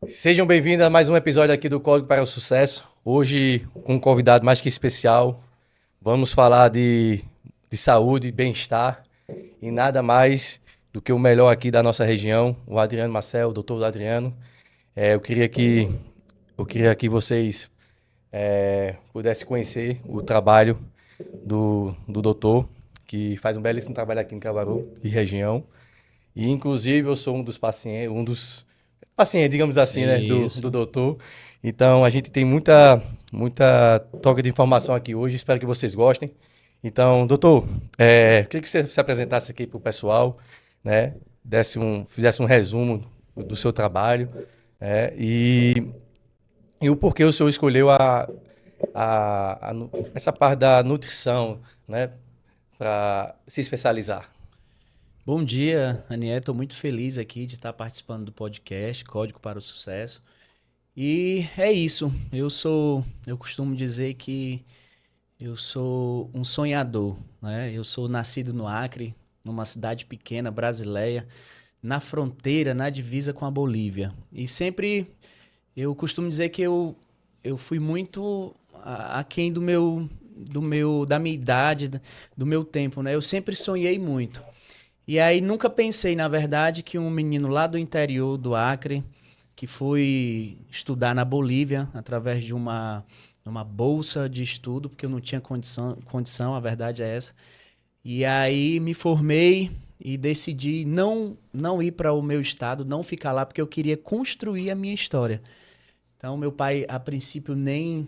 Sejam bem-vindos a mais um episódio aqui do Código para o Sucesso. Hoje, com um convidado mais que especial, vamos falar de saúde, bem-estar e nada mais do que o melhor aqui da nossa região, o Adriano Marcel, o doutor Adriano. É, eu queria que, eu queria que vocês pudessem conhecer o trabalho do doutor, que faz um belíssimo trabalho aqui em Caruaru e região. E, inclusive, eu sou um dos pacientes, digamos assim, né, do Isso. doutor. Então, a gente tem muita troca de informação aqui hoje. Espero que vocês gostem. Então, doutor, eu queria que você se apresentasse aqui para o pessoal, né, fizesse um resumo do seu trabalho, né, e o porquê o senhor escolheu essa parte da nutrição, né, para se especializar. Bom dia, Aniel. Estou muito feliz aqui de estar participando do podcast Código para o Sucesso. E é isso. Eu costumo dizer que eu sou um sonhador, né? Eu sou nascido no Acre, numa cidade pequena brasileira, na fronteira, na divisa com a Bolívia. E sempre eu costumo dizer que eu fui muito aquém da minha idade, do meu tempo, né? Eu sempre sonhei muito. E aí nunca pensei, na verdade, que um menino lá do interior do Acre, que foi estudar na Bolívia através de uma bolsa de estudo, porque eu não tinha condição, a verdade é essa. E aí me formei e decidi não ir para o meu estado, não ficar lá, porque eu queria construir a minha história. Então meu pai, a princípio, nem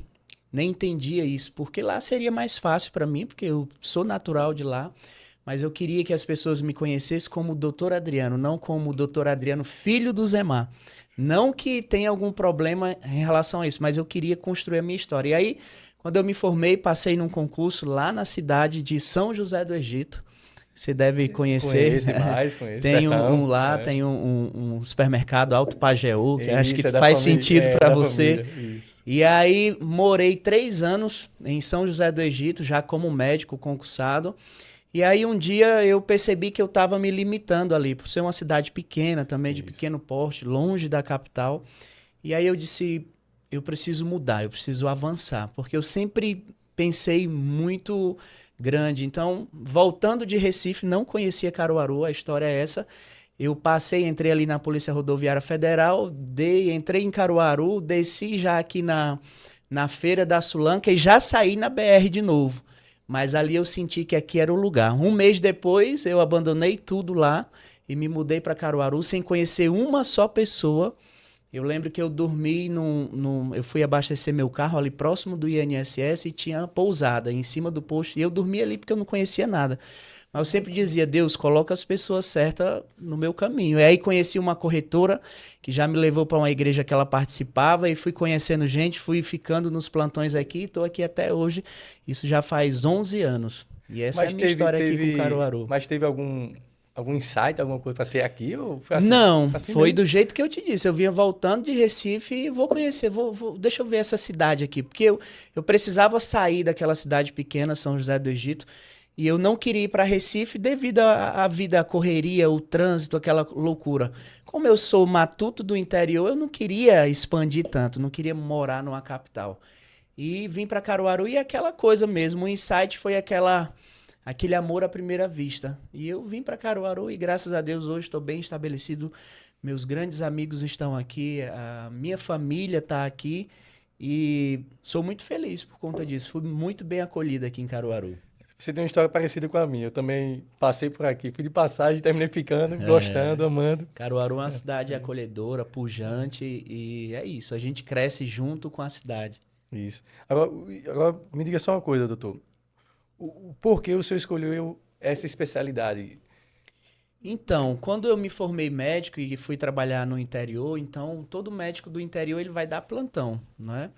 entendia isso, porque lá seria mais fácil para mim, porque eu sou natural de lá. Mas eu queria que as pessoas me conhecessem como Dr. Adriano, não como Dr. Adriano, filho do Zemar. Não que tenha algum problema em relação a isso, mas eu queria construir a minha história. E aí, quando eu me formei, passei num concurso lá na cidade de São José do Egito. Você deve conhecer. Conheço demais, conheço, Tem sertão, lá, né? tem um supermercado Alto Pajeú, que acho que Isso, é da faz família, sentido para da você. família, isso. E aí, morei 3 anos em São José do Egito, já como médico concursado. E aí um dia eu percebi que eu estava me limitando ali, por ser uma cidade pequena, também de Isso. pequeno porte, longe da capital. E aí eu disse, eu preciso mudar, eu preciso avançar, porque eu sempre pensei muito grande. Então, voltando de Recife, não conhecia Caruaru, a história é essa. Eu passei, entrei ali na Polícia Rodoviária Federal, entrei em Caruaru, desci já aqui na Feira da Sulanca e já saí na BR de novo. Mas ali eu senti que aqui era o lugar. Um mês depois, eu abandonei tudo lá e me mudei para Caruaru sem conhecer uma só pessoa. Eu lembro que eu dormi eu fui abastecer meu carro ali próximo do INSS e tinha pousada em cima do posto. E eu dormi ali porque eu não conhecia nada. Mas eu sempre dizia, Deus, coloca as pessoas certas no meu caminho. E aí conheci uma corretora que já me levou para uma igreja que ela participava e fui conhecendo gente, fui ficando nos plantões aqui e estou aqui até hoje. Isso já faz 11 anos. E essa é a Mas minha história aqui com Caruaru. teve algum insight, alguma coisa para ser aqui ou foi assim? Não, Assim foi mesmo? do jeito que eu te disse. Eu vinha voltando de Recife e vou conhecer, deixa eu ver essa cidade aqui. Porque eu precisava sair daquela cidade pequena, São José do Egito, e eu não queria ir para Recife devido à vida, à correria, o trânsito, aquela loucura. Como eu sou matuto do interior, eu não queria expandir tanto, não queria morar numa capital. E vim para Caruaru e aquela coisa mesmo, o insight foi aquele amor à primeira vista. E eu vim para Caruaru e graças a Deus hoje estou bem estabelecido. Meus grandes amigos estão aqui, a minha família está aqui e sou muito feliz por conta disso. Fui muito bem acolhido aqui em Caruaru. Você tem uma história parecida com a minha. Eu também passei por aqui, fui de passagem, terminei ficando, gostando, amando. Caruaru é uma cidade acolhedora, pujante e é isso. A gente cresce junto com a cidade. Isso. Agora, agora me diga só uma coisa, doutor. O porquê o senhor escolheu essa especialidade? Então, quando eu me formei médico e fui trabalhar no interior, então todo médico do interior ele vai dar plantão, né?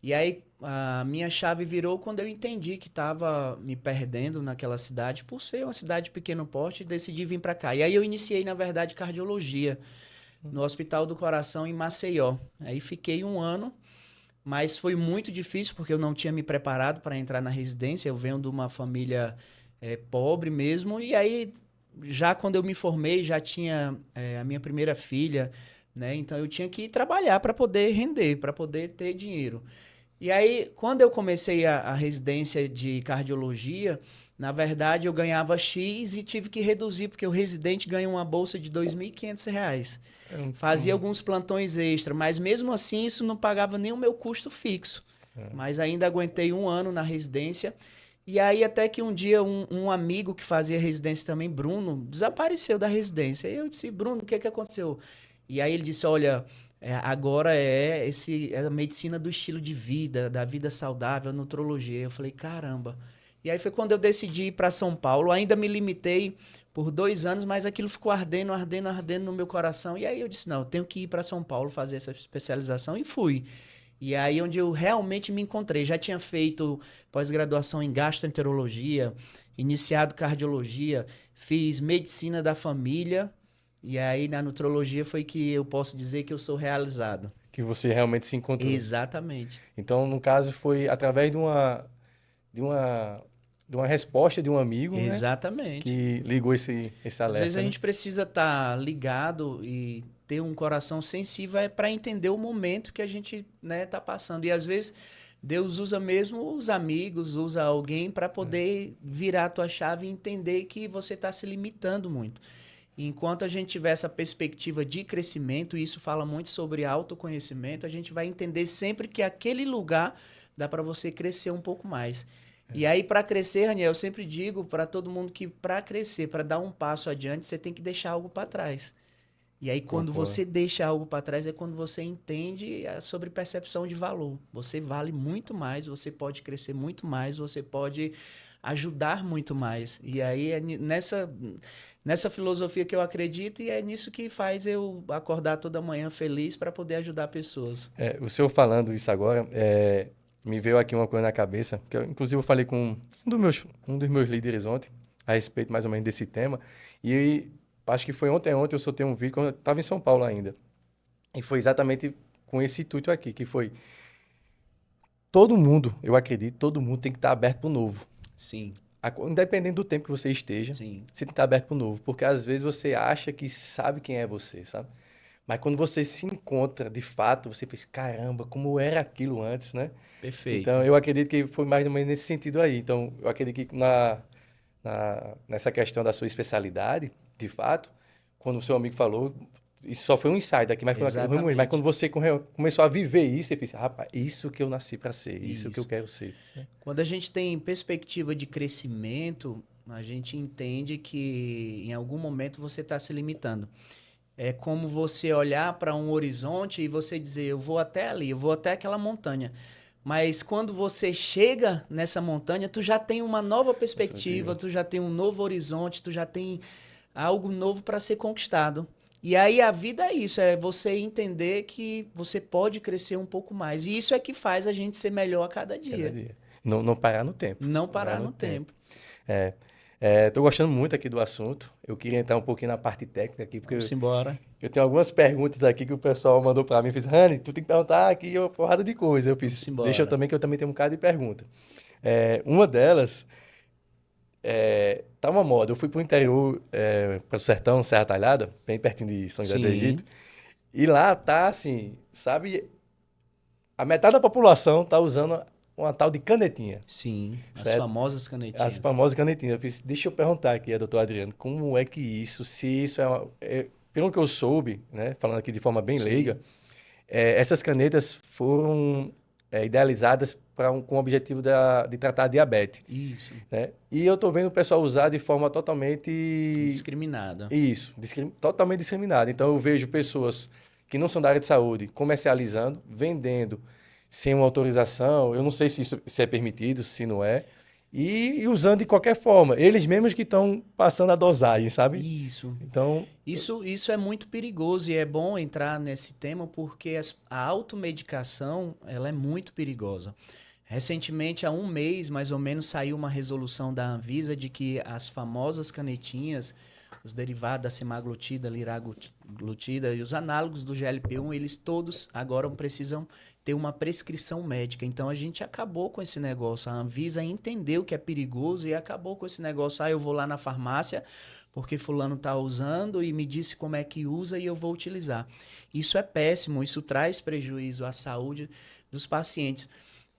E aí a minha chave virou quando eu entendi que estava me perdendo naquela cidade por ser uma cidade de pequeno porte e decidi vir para cá. E aí eu iniciei, na verdade, cardiologia no Hospital do Coração em Maceió. Aí fiquei um ano, mas foi muito difícil porque eu não tinha me preparado para entrar na residência. Eu venho de uma família pobre mesmo. E aí, já quando eu me formei, já tinha a minha primeira filha, né? Então eu tinha que trabalhar para poder render, para poder ter dinheiro. E aí, quando eu comecei a residência de cardiologia, na verdade eu ganhava X e tive que reduzir, porque o residente ganha uma bolsa de R$ 2.500. Fazia alguns plantões extra, mas mesmo assim isso não pagava nem o meu custo fixo. Mas ainda aguentei 1 ano na residência. E aí até que um dia um amigo que fazia residência também, Bruno, desapareceu da residência. E eu disse, Bruno, o que aconteceu? E aí ele disse, olha, agora é a medicina do estilo de vida, da vida saudável, a nutrologia. Eu falei, caramba. E aí foi quando eu decidi ir para São Paulo. Ainda me limitei por 2 anos, mas aquilo ficou ardendo, ardendo, ardendo no meu coração. E aí eu disse, não, eu tenho que ir para São Paulo fazer essa especialização. E fui. E aí onde eu realmente me encontrei. Já tinha feito pós-graduação em gastroenterologia, iniciado cardiologia, fiz medicina da família. E aí na nutrologia foi que eu posso dizer que eu sou realizado. Que você realmente se encontrou. Exatamente. Então, no caso, foi através de uma, de uma resposta de um amigo, né? Exatamente. Que ligou esse Às alerta, vezes a né? gente precisa estar ligado e ter um coração sensível para entender o momento que a gente, né, tá passando. E às vezes Deus usa mesmo os amigos, usa alguém para poder virar a tua chave e entender que você está se limitando muito. E enquanto a gente tiver essa perspectiva de crescimento, e isso fala muito sobre autoconhecimento, a gente vai entender sempre que aquele lugar dá para você crescer um pouco mais. E aí, para crescer, Raniel, eu sempre digo para todo mundo que para crescer, para dar um passo adiante, você tem que deixar algo para trás. E aí, quando Concordo. você deixa algo para trás, é quando você entende sobre percepção de valor. Você vale muito mais, você pode crescer muito mais, você pode ajudar muito mais. E aí, é nessa filosofia que eu acredito, e é nisso que faz eu acordar toda manhã feliz para poder ajudar pessoas. O senhor falando isso agora, me veio aqui uma coisa na cabeça, que eu, inclusive eu falei com um dos meus líderes ontem, a respeito mais ou menos desse tema, e acho que foi ontem eu soltei um vídeo, quando eu estava em São Paulo ainda, e foi exatamente com esse intuito aqui, que foi, todo mundo, eu acredito, todo mundo tem que estar aberto para o novo. Sim, Independente do tempo que você esteja, sim. você tem que estar aberto para o novo, porque às vezes você acha que sabe quem é você, sabe? Mas quando você se encontra de fato, você pensa, caramba, como era aquilo antes, né? Então, Perfeito. eu acredito que foi mais ou menos nesse sentido aí. Então, eu acredito que nessa questão da sua especialidade, de fato, quando o seu amigo falou, isso só foi um insight aqui, mas foi uma coisa ruim. Mas quando você começou a viver isso, você pensa, rapaz, isso que eu nasci para ser, isso que eu quero ser. Quando a gente tem perspectiva de crescimento, a gente entende que em algum momento você está se limitando. É como você olhar para um horizonte e você dizer, eu vou até ali, eu vou até aquela montanha. Mas quando você chega nessa montanha, tu já tem uma nova perspectiva, tu já tem um novo horizonte, tu já tem algo novo para ser conquistado. E aí a vida é isso, é você entender que você pode crescer um pouco mais. E isso é que faz a gente ser melhor a cada dia. Cada dia. Não parar no tempo. Não parar no tempo. Tô gostando muito aqui do assunto. Eu queria entrar um pouquinho na parte técnica aqui, porque Vamos embora. eu tenho algumas perguntas aqui que o pessoal mandou para mim. Fiz, Rani, tu tem que perguntar aqui uma porrada de coisa. Eu fiz, Vamos embora. deixa eu também, que eu também tenho um bocado de pergunta. Uma delas, tá uma moda. Eu fui pro interior, para o sertão, Serra Talhada, bem pertinho de São José do Sim. Egito. E lá tá assim, sabe, a metade da população tá usando uma tal de canetinha. Sim, as Certo? famosas canetinhas. As famosas canetinhas. Eu fiz, deixa eu perguntar aqui, doutor Adriano, como é que isso, se isso pelo que eu soube, né, falando aqui de forma bem Sim. leiga, essas canetas foram idealizadas com o objetivo de tratar a diabetes. Isso. Né? E eu tô vendo o pessoal usar de forma totalmente... Discriminada. Isso, totalmente discriminada. Então eu vejo pessoas que não são da área de saúde comercializando, vendendo sem uma autorização. Eu não sei se isso é permitido, se não é. E usando de qualquer forma. Eles mesmos que estão passando a dosagem, sabe? Isso. Então, Isso é muito perigoso e é bom entrar nesse tema porque a automedicação ela é muito perigosa. Recentemente, há um mês, mais ou menos, saiu uma resolução da Anvisa de que as famosas canetinhas, os derivados da semaglutida, liraglutida e os análogos do GLP-1, eles todos agora precisam ter uma prescrição médica. Então, a gente acabou com esse negócio. A Anvisa entendeu que é perigoso e acabou com esse negócio. Eu vou lá na farmácia, porque fulano está usando e me disse como é que usa e eu vou utilizar. Isso é péssimo, isso traz prejuízo à saúde dos pacientes.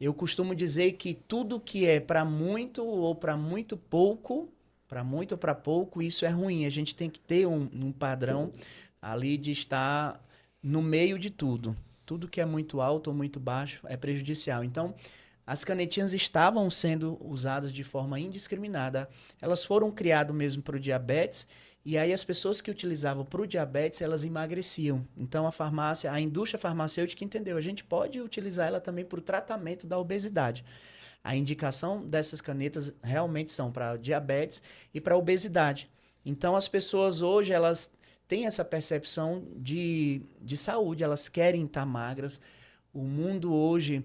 Eu costumo dizer que tudo que é para muito ou para muito pouco, para muito ou para pouco, isso é ruim. A gente tem que ter um padrão ali de estar no meio de tudo. Tudo que é muito alto ou muito baixo é prejudicial. Então, as canetinhas estavam sendo usadas de forma indiscriminada. Elas foram criadas mesmo para o diabetes, e aí as pessoas que utilizavam para o diabetes, elas emagreciam. Então a indústria farmacêutica entendeu, a gente pode utilizar ela também para o tratamento da obesidade. A indicação dessas canetas realmente são para diabetes e para obesidade. Então as pessoas hoje, elas têm essa percepção de saúde, elas querem estar magras. O mundo hoje,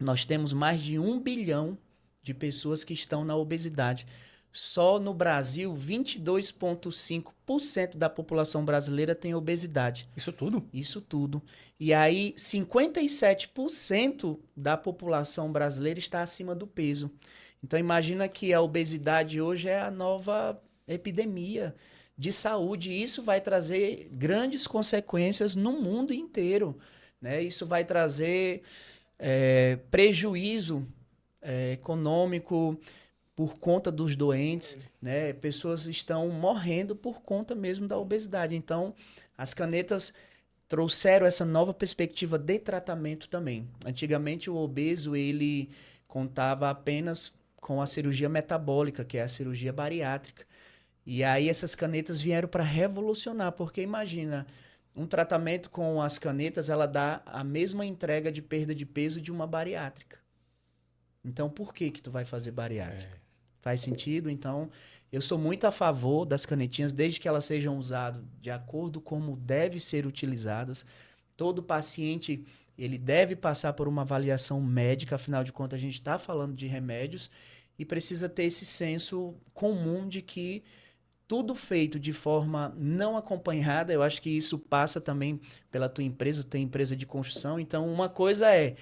nós temos mais de 1 bilhão de pessoas que estão na obesidade. Só no Brasil, 22,5% da população brasileira tem obesidade. Isso tudo? Isso tudo. E aí, 57% da população brasileira está acima do peso. Então, imagina que a obesidade hoje é a nova epidemia de saúde. E isso vai trazer grandes consequências no mundo inteiro, né? Isso vai trazer prejuízo econômico por conta dos doentes, né? Pessoas estão morrendo por conta mesmo da obesidade. Então, as canetas trouxeram essa nova perspectiva de tratamento também. Antigamente, o obeso, ele contava apenas com a cirurgia metabólica, que é a cirurgia bariátrica. E aí essas canetas vieram para revolucionar, porque imagina, um tratamento com as canetas, ela dá a mesma entrega de perda de peso de uma bariátrica. Então, por que tu vai fazer bariátrica? Faz sentido? Então, eu sou muito a favor das canetinhas, desde que elas sejam usadas de acordo como deve ser utilizadas. Todo paciente, ele deve passar por uma avaliação médica, afinal de contas, a gente está falando de remédios, e precisa ter esse senso comum de que tudo feito de forma não acompanhada, eu acho que isso passa também pela tua empresa, tu tem empresa de construção, então uma coisa é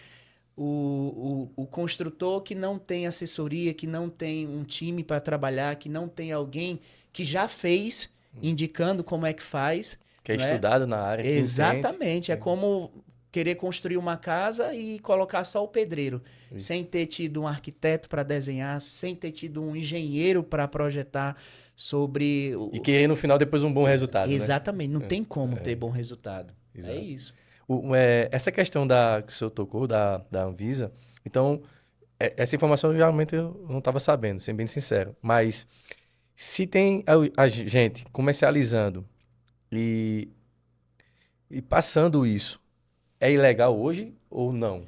o construtor que não tem assessoria, que não tem um time para trabalhar, que não tem alguém que já fez, indicando como é que faz. Que é não é? estudado na área, que entende. Exatamente. É como querer construir uma casa e colocar só o pedreiro, sem ter tido um arquiteto para desenhar, sem ter tido um engenheiro para projetar sobre... E querer no final depois um bom resultado, Exatamente. né? Não tem como ter bom resultado. Exato. É isso. Essa questão que o senhor tocou, da Anvisa, então, essa informação realmente eu não estava sabendo, sendo bem sincero. Mas se tem a gente comercializando e passando isso, é ilegal hoje ou não?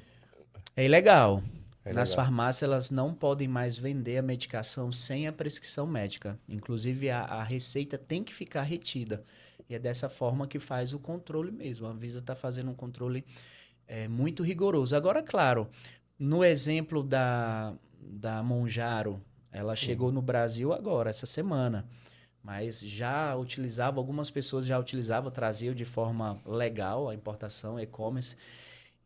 É ilegal. É Nas legal. farmácias, elas não podem mais vender a medicação sem a prescrição médica. Inclusive, a receita tem que ficar retida. E é dessa forma que faz o controle mesmo. A Anvisa está fazendo um controle muito rigoroso. Agora, claro, no exemplo da Monjaro, ela chegou no Brasil agora, essa semana. Mas já utilizava, algumas pessoas já utilizavam, traziam de forma legal a importação, e-commerce.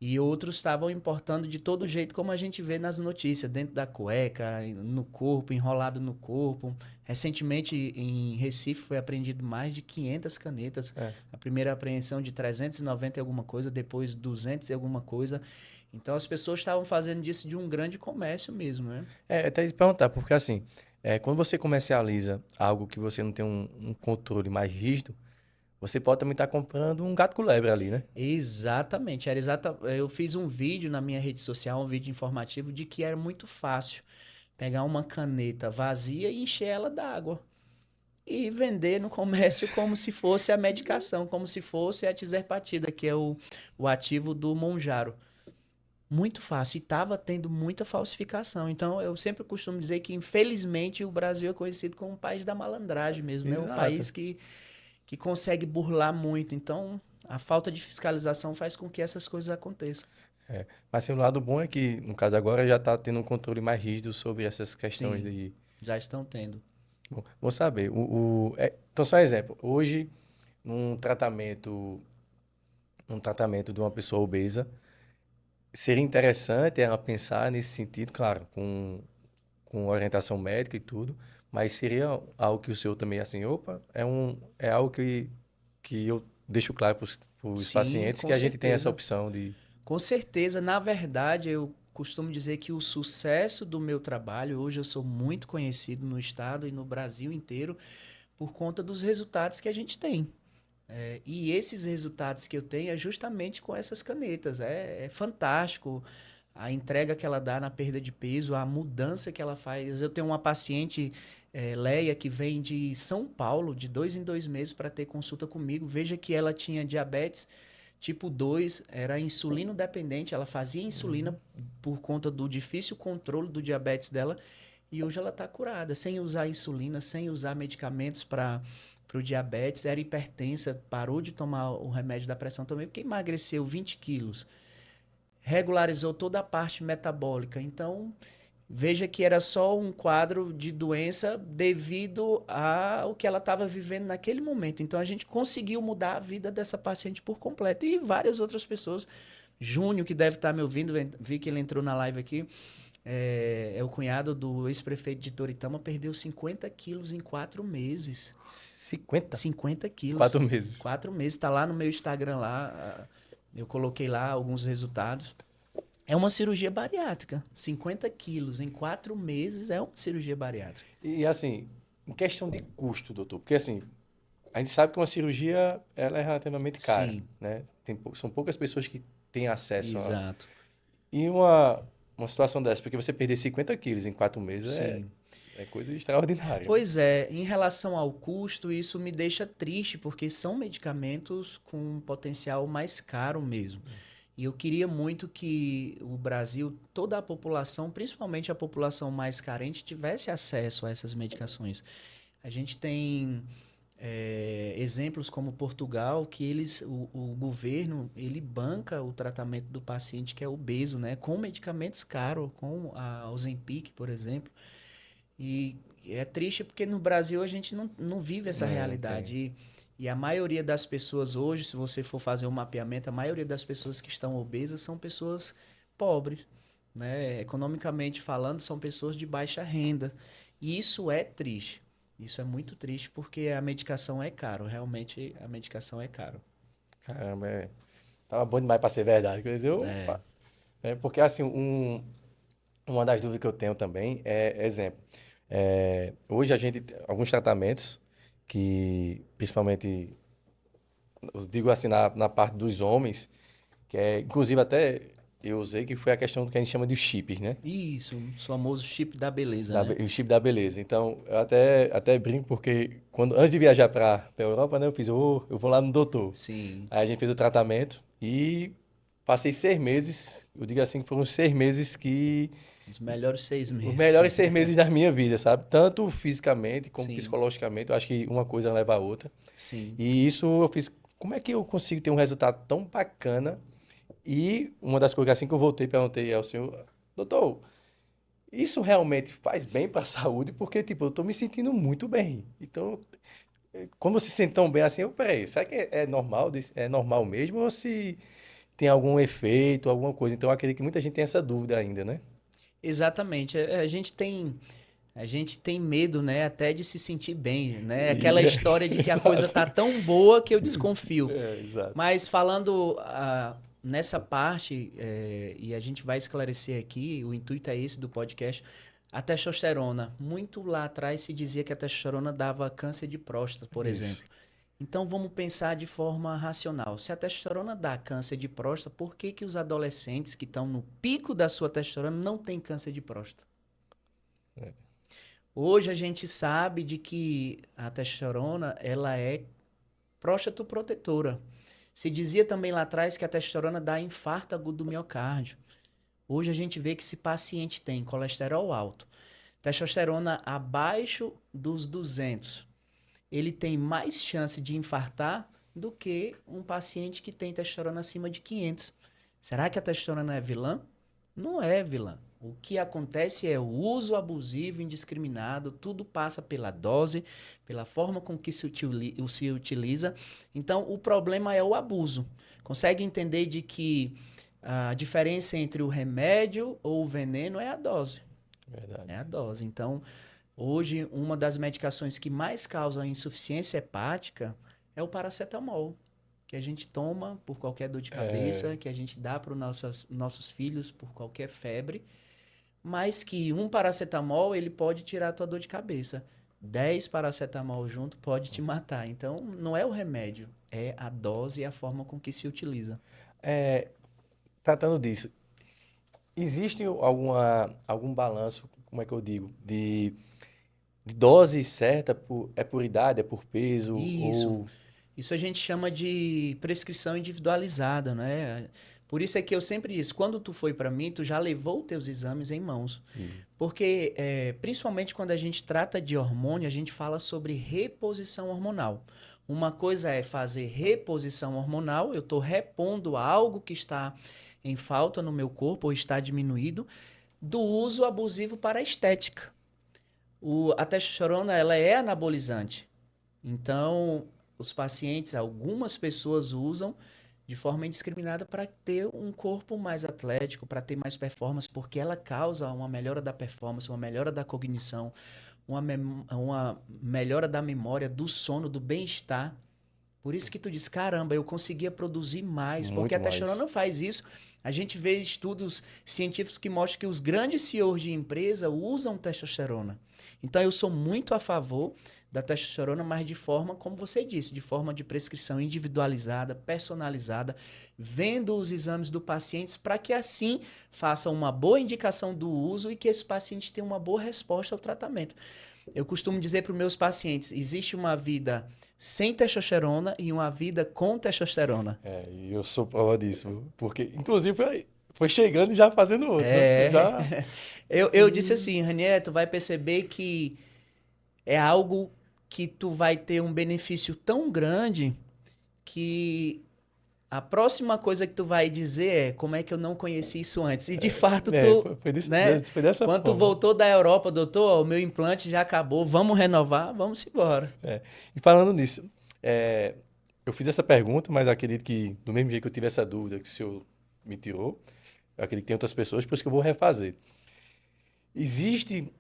E outros estavam importando de todo jeito, como a gente vê nas notícias, dentro da cueca, no corpo, enrolado no corpo. Recentemente, em Recife, foi apreendido mais de 500 canetas. A primeira apreensão de 390 e alguma coisa, depois 200 e alguma coisa. Então, as pessoas estavam fazendo disso de um grande comércio mesmo, né? Até te perguntar, porque assim, quando você comercializa algo que você não tem um controle mais rígido, você pode também estar comprando um gato com lebre ali, né? Exatamente. Eu fiz um vídeo na minha rede social, um vídeo informativo, de que era muito fácil pegar uma caneta vazia e encher ela d'água. E vender no comércio como se fosse a medicação, como se fosse a tizerpatida, que é o ativo do Monjaro. Muito fácil. E estava tendo muita falsificação. Então, eu sempre costumo dizer que, infelizmente, o Brasil é conhecido como o país da malandragem mesmo, né? Um Exato. país que consegue burlar muito. Então, a falta de fiscalização faz com que essas coisas aconteçam. Mas assim, o lado bom é que, no caso agora, já está tendo um controle mais rígido sobre essas questões. Sim, já estão tendo. Vou saber. Então, só um exemplo. Hoje, num tratamento de uma pessoa obesa, seria interessante ela pensar nesse sentido, claro, com orientação médica e tudo, mas seria algo que o senhor também, assim, é algo que eu deixo claro para os Sim, pacientes que com a gente tem essa certeza. opção de... Com certeza, na verdade, eu costumo dizer que o sucesso do meu trabalho, hoje eu sou muito conhecido no estado e no Brasil inteiro por conta dos resultados que a gente tem. E esses resultados que eu tenho é justamente com essas canetas. É fantástico a entrega que ela dá na perda de peso, a mudança que ela faz. Eu tenho uma paciente, Leia, que vem de São Paulo, de 2 em 2 meses, para ter consulta comigo. Veja que ela tinha diabetes tipo 2, era insulino dependente, ela fazia insulina por conta do difícil controle do diabetes dela, e hoje ela está curada, sem usar insulina, sem usar medicamentos para o diabetes, era hipertensa, parou de tomar o remédio da pressão também, porque emagreceu 20 quilos, regularizou toda a parte metabólica. Então, veja que era só um quadro de doença devido ao que ela estava vivendo naquele momento. Então, a gente conseguiu mudar a vida dessa paciente por completo. E várias outras pessoas. Júnior, que deve estar me ouvindo, vi que ele entrou na live aqui, é o cunhado do ex-prefeito de Toritama, perdeu 50 quilos em 4 meses. 50? 50 quilos. 4 meses. 4 meses. Está lá no meu Instagram lá. Eu coloquei lá alguns resultados. É uma cirurgia bariátrica. 50 quilos em 4 meses é uma cirurgia bariátrica. E assim, em questão de custo, doutor, porque assim, a gente sabe que uma cirurgia ela é relativamente cara, Sim, né? São poucas pessoas que têm acesso a... exato. E uma situação dessa, porque você perder 50 quilos em 4 meses Sim. é coisa extraordinária, né? Pois é, em relação ao custo, isso me deixa triste, porque são medicamentos com um potencial mais caro mesmo. E eu queria muito que o Brasil, toda a população, principalmente a população mais carente, tivesse acesso a essas medicações. A gente tem exemplos como Portugal, que o governo ele banca o tratamento do paciente que é obeso, né, com medicamentos caros, com a Ozempic, por exemplo. E é triste porque no Brasil a gente não vive essa Não tem. realidade. E a maioria das pessoas hoje, se você for fazer um mapeamento, a maioria das pessoas que estão obesas são pessoas pobres, né? Economicamente falando, são pessoas de baixa renda. E isso é triste. Isso é muito triste porque a medicação é caro. Realmente a medicação é caro. Caramba, tava bom demais para ser verdade. Quer dizer, É. porque assim, uma das dúvidas que eu tenho também exemplo. Hoje a gente, alguns tratamentos que, principalmente, eu digo assim, na parte dos homens, que inclusive até eu usei, que foi a questão do que a gente chama de chips, né? Isso, o famoso chip da beleza, né? O chip da beleza. Então, eu até brinco, porque antes de viajar para a Europa, né, eu vou lá no doutor. Sim, Aí a gente fez o tratamento e passei 6 meses, eu digo assim, que foram os 6 meses os melhores 6 meses. os melhores 6 meses da minha vida, sabe? Tanto fisicamente como Sim, psicologicamente. Eu acho que uma coisa leva a outra. sim. E isso eu fiz. Como é que eu consigo ter um resultado tão bacana? E uma das coisas assim que eu voltei, perguntei ao senhor, doutor, isso realmente faz bem para a saúde? Porque, tipo, eu tô me sentindo muito bem. Então, como você se sente tão bem assim, peraí, será que é normal? É normal mesmo? Ou se tem algum efeito, alguma coisa? Então, eu acredito que muita gente tem essa dúvida ainda, né? Exatamente. A gente tem medo, né, até de se sentir bem, né? E, Aquela história de que a coisa exato. tá tão boa que eu desconfio. Exato. Mas falando nessa parte, e a gente vai esclarecer aqui, o intuito é esse do podcast, a testosterona. Muito lá atrás se dizia que a testosterona dava câncer de próstata, por Isso. exemplo. Então vamos pensar de forma racional. Se a testosterona dá câncer de próstata, por que que os adolescentes que estão no pico da sua testosterona não têm câncer de próstata? É. Hoje a gente sabe de que a testosterona ela é próstatoprotetora. Se dizia também lá atrás que a testosterona dá infarto agudo do miocárdio. Hoje a gente vê que esse paciente tem colesterol alto, testosterona abaixo dos 200, ele tem mais chance de infartar do que um paciente que tem testosterona acima de 500. Será que a testosterona é vilã? Não é vilã. O que acontece é o uso abusivo, indiscriminado, tudo passa pela dose, pela forma com que se utiliza. Então, o problema é o abuso. Consegue entender de que a diferença entre o remédio ou o veneno é a dose. Verdade. É a dose. Então, Hoje, uma das medicações que mais causam insuficiência hepática é o paracetamol, que a gente toma por qualquer dor de cabeça, que a gente dá para os nossos filhos por qualquer febre, mas que um paracetamol ele pode tirar a tua dor de cabeça. 10 paracetamol junto pode te matar. Então, não é o remédio, é a dose e a forma com que se utiliza. É, tratando disso, existe algum balanço, como é que eu digo, de dose certa, é por idade, é por peso, Isso. ou... Isso a gente chama de prescrição individualizada, né? Por isso é que eu sempre disse, quando tu foi para mim, tu já levou os teus exames em mãos. Porque, principalmente quando a gente trata de hormônio, a gente fala sobre reposição hormonal. Uma coisa é fazer reposição hormonal, eu estou repondo algo que está em falta no meu corpo ou está diminuído, do uso abusivo para a estética. A testosterona, ela é anabolizante. Então, os pacientes, algumas pessoas usam de forma indiscriminada para ter um corpo mais atlético, para ter mais performance, porque ela causa uma melhora da performance, uma melhora da cognição, uma melhora da memória, do sono, do bem-estar. Por isso que tu diz, caramba, eu conseguia produzir mais, porque Muito a testosterona mais. faz isso. A gente vê estudos científicos que mostram que os grandes CEOs de empresa usam testosterona. Então eu sou muito a favor da testosterona, mas de forma, como você disse, de forma de prescrição individualizada, personalizada, vendo os exames do paciente para que assim faça uma boa indicação do uso e que esse paciente tenha uma boa resposta ao tratamento. Eu costumo dizer para os meus pacientes, existe uma vida sem testosterona e uma vida com testosterona. E eu sou prova disso, porque, inclusive, foi chegando e já fazendo outro, né? É, Já... eu disse assim, Ranier, tu vai perceber que é algo que tu vai ter um benefício tão grande que a próxima coisa que tu vai dizer é como é que eu não conheci isso antes. E de fato tu, né? Foi dessa Quando tu forma. voltou da Europa, doutor, ó, o meu implante já acabou, vamos renovar, vamos embora. E falando nisso, eu fiz essa pergunta, mas acredito que, do mesmo jeito que eu tive essa dúvida que o senhor me tirou, eu acredito que tem outras pessoas, por isso que eu vou refazer. Existe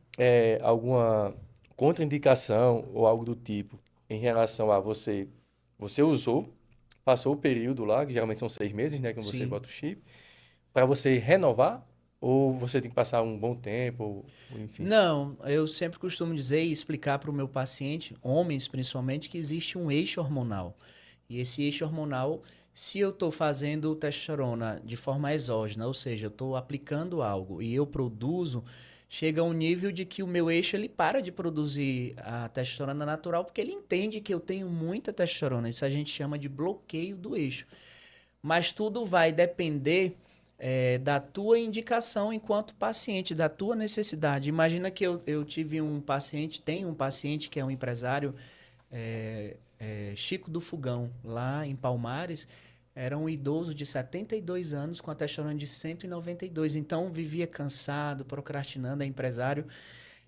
alguma contraindicação ou algo do tipo em relação a você usou, passou o período lá, que geralmente são 6 meses, né, quando você Sim. bota o chip, para você renovar ou você tem que passar um bom tempo, ou enfim. Não, eu sempre costumo dizer e explicar para o meu paciente, homens principalmente, que existe um eixo hormonal. E esse eixo hormonal, se eu estou fazendo testosterona de forma exógena, ou seja, eu estou aplicando algo e eu produzo, chega a um nível de que o meu eixo ele para de produzir a testosterona natural, porque ele entende que eu tenho muita testosterona. Isso a gente chama de bloqueio do eixo. Mas tudo vai depender da tua indicação enquanto paciente, da tua necessidade. Imagina que eu tive um paciente, tenho um paciente que é um empresário, Chico do Fogão, lá em Palmares, era um idoso de 72 anos com a testosterona de 192. Então, vivia cansado, procrastinando, é empresário,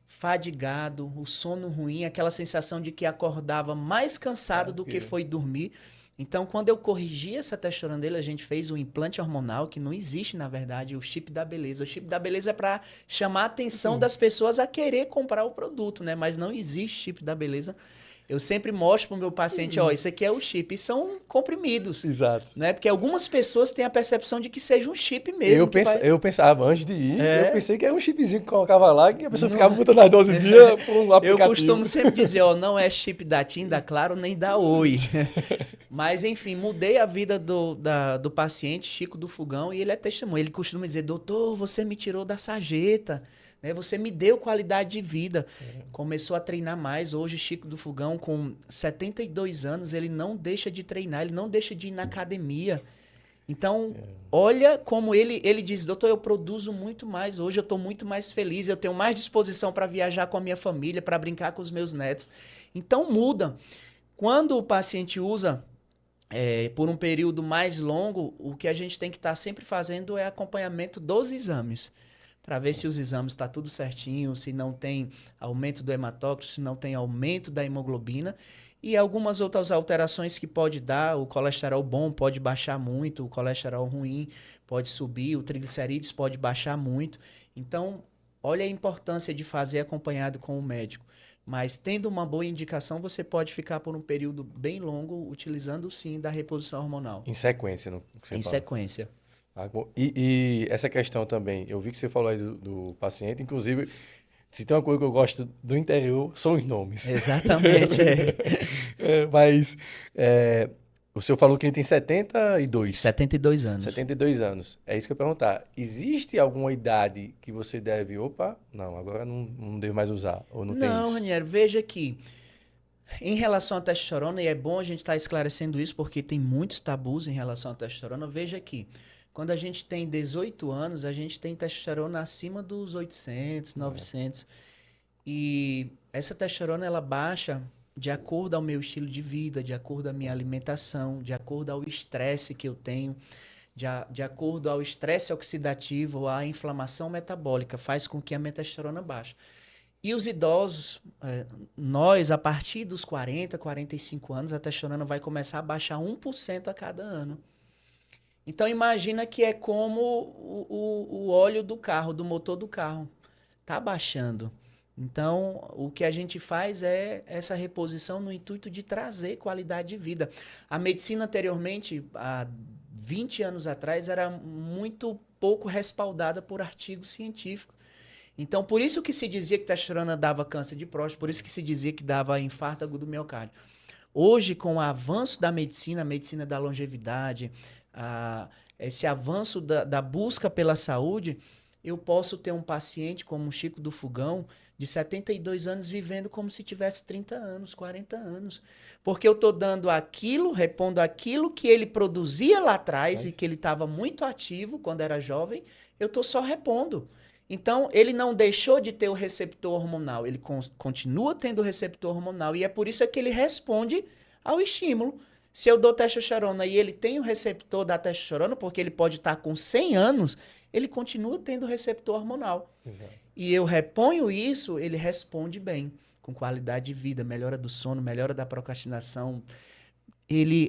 fadigado, o sono ruim, aquela sensação de que acordava mais cansado do que foi dormir. Então, quando eu corrigi essa testosterona dele, a gente fez um implante hormonal, que não existe, na verdade, o chip da beleza. O chip da beleza é para chamar a atenção das pessoas a querer comprar o produto, né? Mas não existe chip da beleza. Eu sempre mostro para o meu paciente, ó, isso aqui é o chip. E são comprimidos, Exato. né? Porque algumas pessoas têm a percepção de que seja um chip mesmo. Eu pensava, antes de ir, eu É. pensei que era um chipzinho que colocava lá, que a pessoa ficava botando as dosezinhas por um Eu aplicativo. costumo sempre dizer, ó, não é chip da TIM, da Claro, nem da Oi. Mas, enfim, mudei a vida do paciente, Chico do Fogão, e ele é testemunho. Ele costuma dizer, doutor, você me tirou da sarjeta, né? Você me deu qualidade de vida. Começou a treinar mais. Hoje, Chico do Fogão, com 72 anos, ele não deixa de treinar, ele não deixa de ir na academia. Então, olha como ele diz, doutor, eu produzo muito mais, hoje eu estou muito mais feliz, eu tenho mais disposição para viajar com a minha família, para brincar com os meus netos. Então, muda. Quando o paciente usa por um período mais longo, o que a gente tem que estar sempre fazendo é acompanhamento dos exames, para ver se os exames estão tudo certinho, se não tem aumento do hematócrito, se não tem aumento da hemoglobina. E algumas outras alterações que pode dar, o colesterol bom pode baixar muito, o colesterol ruim pode subir, o triglicerídeos pode baixar muito. Então, olha a importância de fazer acompanhado com o médico. Mas tendo uma boa indicação, você pode ficar por um período bem longo utilizando sim da reposição hormonal. Em sequência, no que você Em fala. sequência. Ah, bom. E essa questão também, eu vi que você falou aí do paciente, inclusive, se tem uma coisa que eu gosto do interior, são os nomes. Exatamente. Mas o senhor falou que ele tem 72. 72 anos. 72 anos. É isso que eu ia perguntar. Existe alguma idade que você deve, opa, não, agora não devo mais usar, ou não tem Não, isso? Raniero, veja que em relação à testosterona, e é bom a gente estar esclarecendo isso porque tem muitos tabus em relação à testosterona, veja que quando a gente tem 18 anos, a gente tem testosterona acima dos 800, 900. E essa testosterona ela baixa de acordo ao meu estilo de vida, de acordo à minha alimentação, de acordo ao estresse que eu tenho, de acordo ao estresse oxidativo, à inflamação metabólica, faz com que a minha testosterona baixe. E os idosos, nós, a partir dos 40, 45 anos, a testosterona vai começar a baixar 1% a cada ano. Então, imagina que é como o óleo do carro, do motor do carro. Está baixando. Então, o que a gente faz é essa reposição no intuito de trazer qualidade de vida. A medicina anteriormente, há 20 anos atrás, era muito pouco respaldada por artigos científicos. Então, por isso que se dizia que testosterona dava câncer de próstata, por isso que se dizia que dava infarto agudo do miocárdio. Hoje, com o avanço da medicina, a medicina da longevidade, esse avanço da busca pela saúde, eu posso ter um paciente como o Chico do Fogão, de 72 anos, vivendo como se tivesse 30 anos, 40 anos. Porque eu estou dando aquilo, repondo aquilo que ele produzia lá atrás e que ele estava muito ativo quando era jovem, eu estou só repondo. Então, ele não deixou de ter o receptor hormonal, ele continua tendo o receptor hormonal e é por isso que ele responde ao estímulo. Se eu dou testosterona e ele tem o receptor da testosterona, porque ele pode estar com 100 anos, ele continua tendo o receptor hormonal. Exato. E eu reponho isso, ele responde bem, com qualidade de vida, melhora do sono, melhora da procrastinação.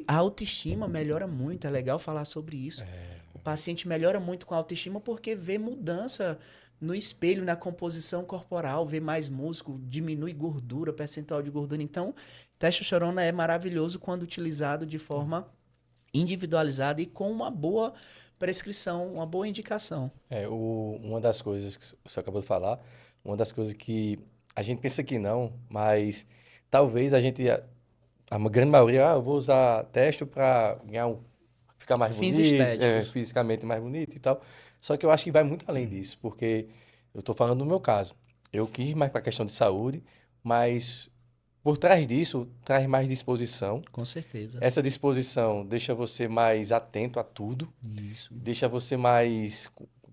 A autoestima melhora muito, é legal falar sobre isso. O paciente melhora muito com a autoestima porque vê mudança no espelho, na composição corporal, vê mais músculo, diminui gordura, percentual de gordura. Então, testosterona é maravilhoso quando utilizado de forma individualizada e com uma boa prescrição, uma boa indicação. Uma das coisas que você acabou de falar, uma das coisas que a gente pensa que não, mas talvez a grande maioria, eu vou usar testo para ficar mais Fins bonito, estéticos. fisicamente mais bonito e tal. Só que eu acho que vai muito além disso, porque eu estou falando do meu caso. Eu quis mais para a questão de saúde, mas por trás disso traz mais disposição. Com certeza. Essa disposição deixa você mais atento a tudo, Isso. deixa você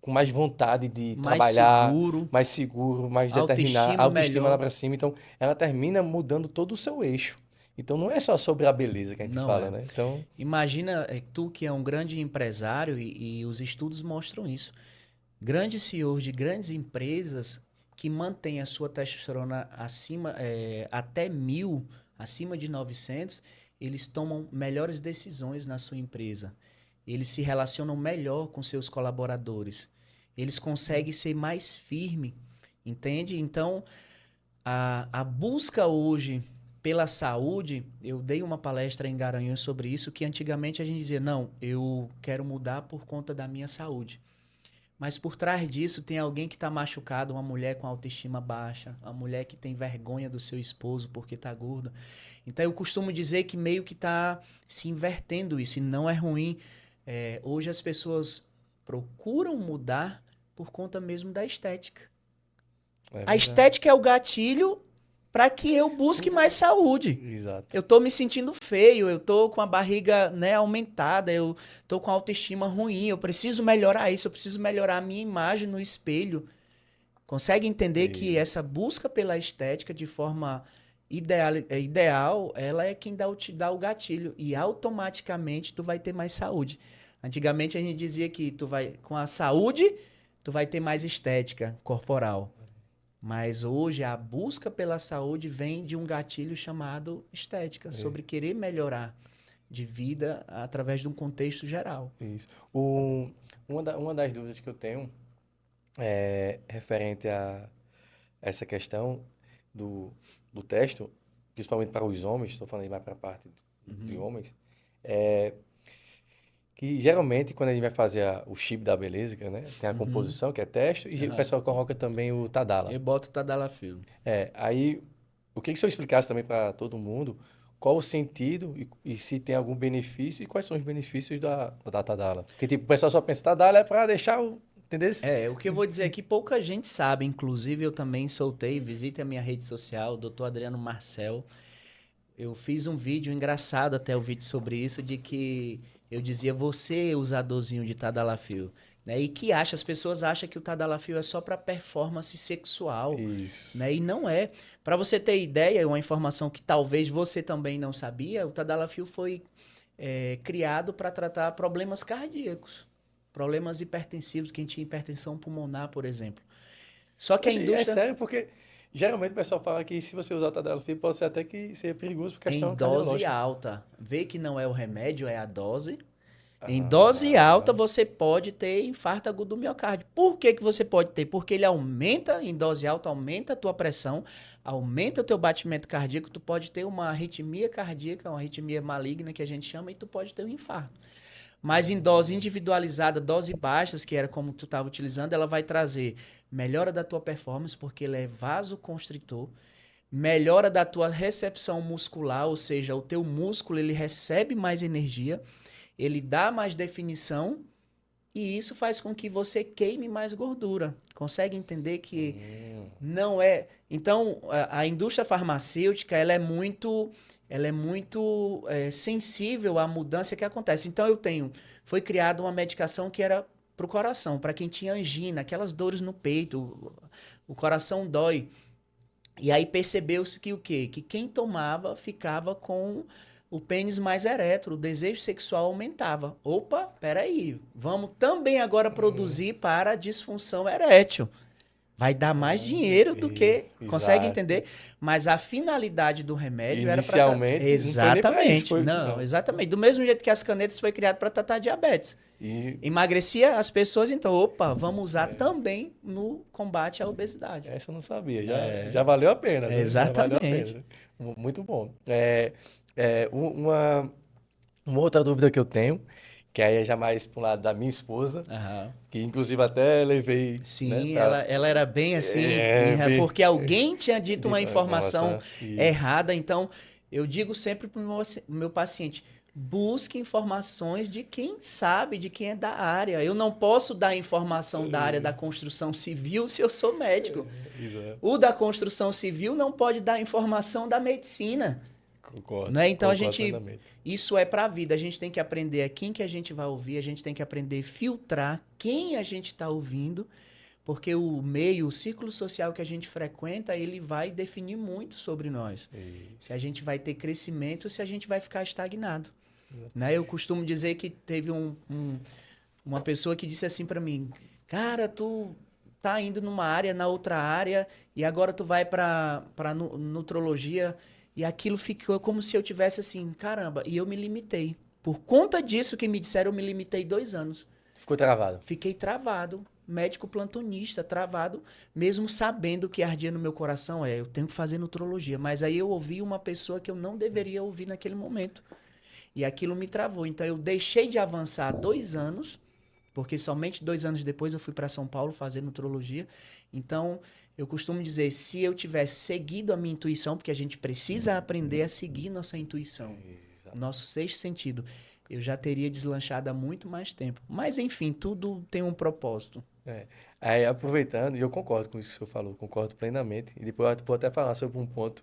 com mais vontade de Mais trabalhar, seguro. mais seguro, mais Autoestima determinado, autoestima lá melhor. para cima. Então, ela termina mudando todo o seu eixo. Então, não é só sobre a beleza que a gente Não fala, é. né? Então, Imagina tu que é um grande empresário e os estudos mostram isso. Grandes CEOs de grandes empresas que mantêm a sua testosterona acima, até 1.000, acima de 900, eles tomam melhores decisões na sua empresa. Eles se relacionam melhor com seus colaboradores. Eles conseguem ser mais firmes, entende? Então, a busca hoje pela saúde, eu dei uma palestra em Garanhuns sobre isso, que antigamente a gente dizia, não, eu quero mudar por conta da minha saúde. Mas por trás disso tem alguém que está machucado, uma mulher com autoestima baixa, uma mulher que tem vergonha do seu esposo porque está gorda. Então eu costumo dizer que meio que está se invertendo isso, e não é ruim. Hoje as pessoas procuram mudar por conta mesmo da estética. é A verdade. estética é o gatilho para que eu busque mais saúde. Exato. Eu tô me sentindo feio, eu tô com a barriga, né, aumentada, eu tô com a autoestima ruim, eu preciso melhorar isso, eu preciso melhorar a minha imagem no espelho. Consegue entender que essa busca pela estética de forma ideal, ela é quem te dá o gatilho e automaticamente tu vai ter mais saúde. Antigamente a gente dizia que com a saúde, tu vai ter mais estética corporal. Mas hoje a busca pela saúde vem de um gatilho chamado estética, sobre querer melhorar de vida através de um contexto geral. Isso. Uma das dúvidas que eu tenho referente a essa questão do teste, principalmente para os homens, estou falando aí mais para a parte de Uhum. homens, é que geralmente quando a gente vai fazer o chip da beleza, que, né, tem a Uhum. composição, que é teste, e o Aham. pessoal coloca também o Tadala. Eu boto o Tadalafil. Aí, o que se eu explicasse também para todo mundo, qual o sentido e se tem algum benefício e quais são os benefícios da Tadala? Porque, tipo, o pessoal só pensa, Tadala é para deixar o... Entendeu? O que eu vou dizer aqui, pouca gente sabe. Inclusive, eu também soltei, visite a minha rede social, Dr. Adriano Marcel. Eu fiz um vídeo engraçado até o vídeo sobre isso, de que eu dizia, você usadorzinho de Tadalafil, né? E que as pessoas acham que o Tadalafil é só para performance sexual, Isso. né? E não é. Para você ter ideia, uma informação que talvez você também não sabia, o Tadalafil foi criado para tratar problemas cardíacos, problemas hipertensivos, quem tinha hipertensão pulmonar, por exemplo. Só que a Oxe, é indústria sério, porque geralmente o pessoal fala que se você usar o Tadalafil pode ser até que seja perigoso por em questão dose cardiológica. alta, vê que não é o remédio, é a dose. Em dose alta, Ah, você pode ter infarto agudo do miocárdio. Por que que você pode ter? Porque ele aumenta, em dose alta, aumenta a tua pressão, aumenta o teu batimento cardíaco, tu pode ter uma arritmia cardíaca, uma arritmia maligna que a gente chama, e tu pode ter um infarto. Mas em dose individualizada, dose baixas, que era como tu estava utilizando, ela vai trazer melhora da tua performance, porque ele é vasoconstritor, melhora da tua recepção muscular, ou seja, o teu músculo ele recebe mais energia, ele dá mais definição e isso faz com que você queime mais gordura. Consegue entender que hum, não é. Então, a indústria farmacêutica ela é muito sensível à mudança que acontece. Então, foi criada uma medicação que era para o coração, para quem tinha angina, aquelas dores no peito, o coração dói. E aí percebeu-se que o quê? Que quem tomava ficava com o pênis mais ereto, o desejo sexual aumentava. Opa, peraí, vamos também agora hum, produzir para a disfunção erétil. Vai dar mais dinheiro do que. Consegue exato. entender? Mas a finalidade do remédio era para. Inicialmente não foi nem para isso, Exatamente. foi Não, não. exatamente. Do mesmo jeito que as canetas foi criado para tratar diabetes. E Emagrecia as pessoas, então, opa, vamos usar também no combate à obesidade. essa eu não sabia, já valeu a pena, né? Já valeu a pena, Exatamente. né? Muito bom. Uma outra dúvida que eu tenho, que aí é já mais para o lado da minha esposa, Aham. que inclusive até levei, né, Sim, para ela era bem assim, bem porque alguém tinha dito uma dito a informação informação. Isso. errada. Então, eu digo sempre para o meu paciente: busque informações de quem sabe, de quem é da área. Eu não posso dar informação da área da construção civil se eu sou médico. Exato. O da construção civil não pode dar informação da medicina. Concordo, Né? Então concordo plenamente. isso é para a vida. A gente tem que aprender a quem que a gente vai ouvir, a gente tem que aprender a filtrar quem a gente está ouvindo, porque o meio, o círculo social que a gente frequenta, ele vai definir muito sobre nós. Se a Isso. gente vai ter crescimento, se a gente vai ficar estagnado. Né? Eu costumo dizer que teve uma pessoa que disse assim para mim: cara, tu tá indo numa área, na outra área, e agora tu vai para nutrologia, e aquilo ficou como se eu tivesse assim, caramba, e eu me limitei. Por conta disso que me disseram, eu me limitei 2 anos. Ficou travado. Fiquei travado, médico plantonista, travado, mesmo sabendo que ardia no meu coração, eu tenho que fazer nutrologia. Mas aí eu ouvi uma pessoa que eu não deveria ouvir naquele momento. E aquilo me travou. Então eu deixei de avançar 2 anos, porque somente 2 anos depois eu fui para São Paulo fazer nutrologia. Então eu costumo dizer, se eu tivesse seguido a minha intuição, porque a gente precisa aprender a seguir nossa intuição, Exato. nosso sexto sentido, eu já teria deslanchado há muito mais tempo. Mas enfim, tudo tem um propósito. É. Aí, aproveitando, e eu concordo com isso que o senhor falou, concordo plenamente. E depois eu vou até falar sobre um ponto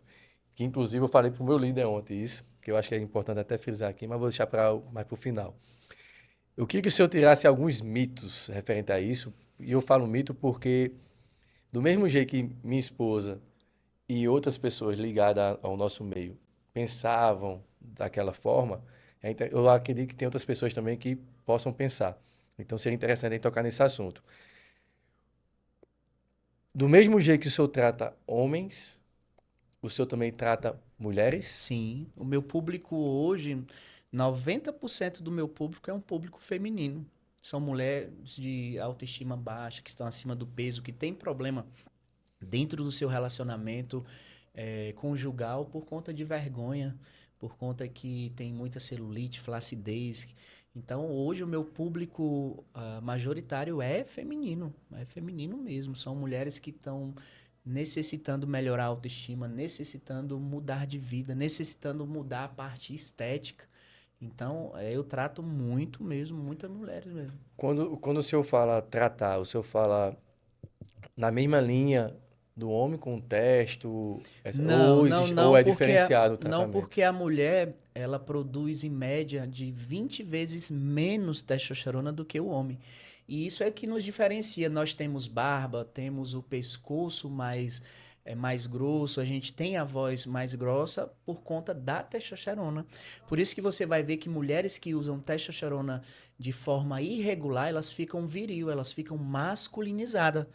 que, inclusive, eu falei para o meu líder ontem isso, que eu acho que é importante até frisar aqui, mas vou deixar mais para o final. Eu queria que o senhor tirasse alguns mitos referente a isso, e eu falo mito porque, do mesmo jeito que minha esposa e outras pessoas ligadas ao nosso meio pensavam daquela forma, eu acredito que tem outras pessoas também que possam pensar. Então seria interessante a gente tocar nesse assunto. Do mesmo jeito que o senhor trata homens, o senhor também trata mulheres? Sim, o meu público hoje, 90% do meu público é um público feminino. São mulheres de autoestima baixa, que estão acima do peso, que têm problema dentro do seu relacionamento conjugal por conta de vergonha, por conta que tem muita celulite, flacidez. Então, hoje o meu público majoritário é feminino mesmo. São mulheres que estão necessitando melhorar a autoestima, necessitando mudar de vida, necessitando mudar a parte estética. Então, eu trato muito mesmo, muitas mulheres mesmo. Quando o senhor fala tratar, o senhor fala na mesma linha do homem com o texto, Não, não, ou não, é diferenciado o não tratamento? porque a mulher, ela produz em média de 20 vezes menos testosterona do que o homem. E isso é o que nos diferencia. Nós temos barba, temos o pescoço mais grosso, a gente tem a voz mais grossa por conta da testosterona. Por isso que você vai ver que mulheres que usam testosterona de forma irregular, elas ficam viril, elas ficam masculinizadas.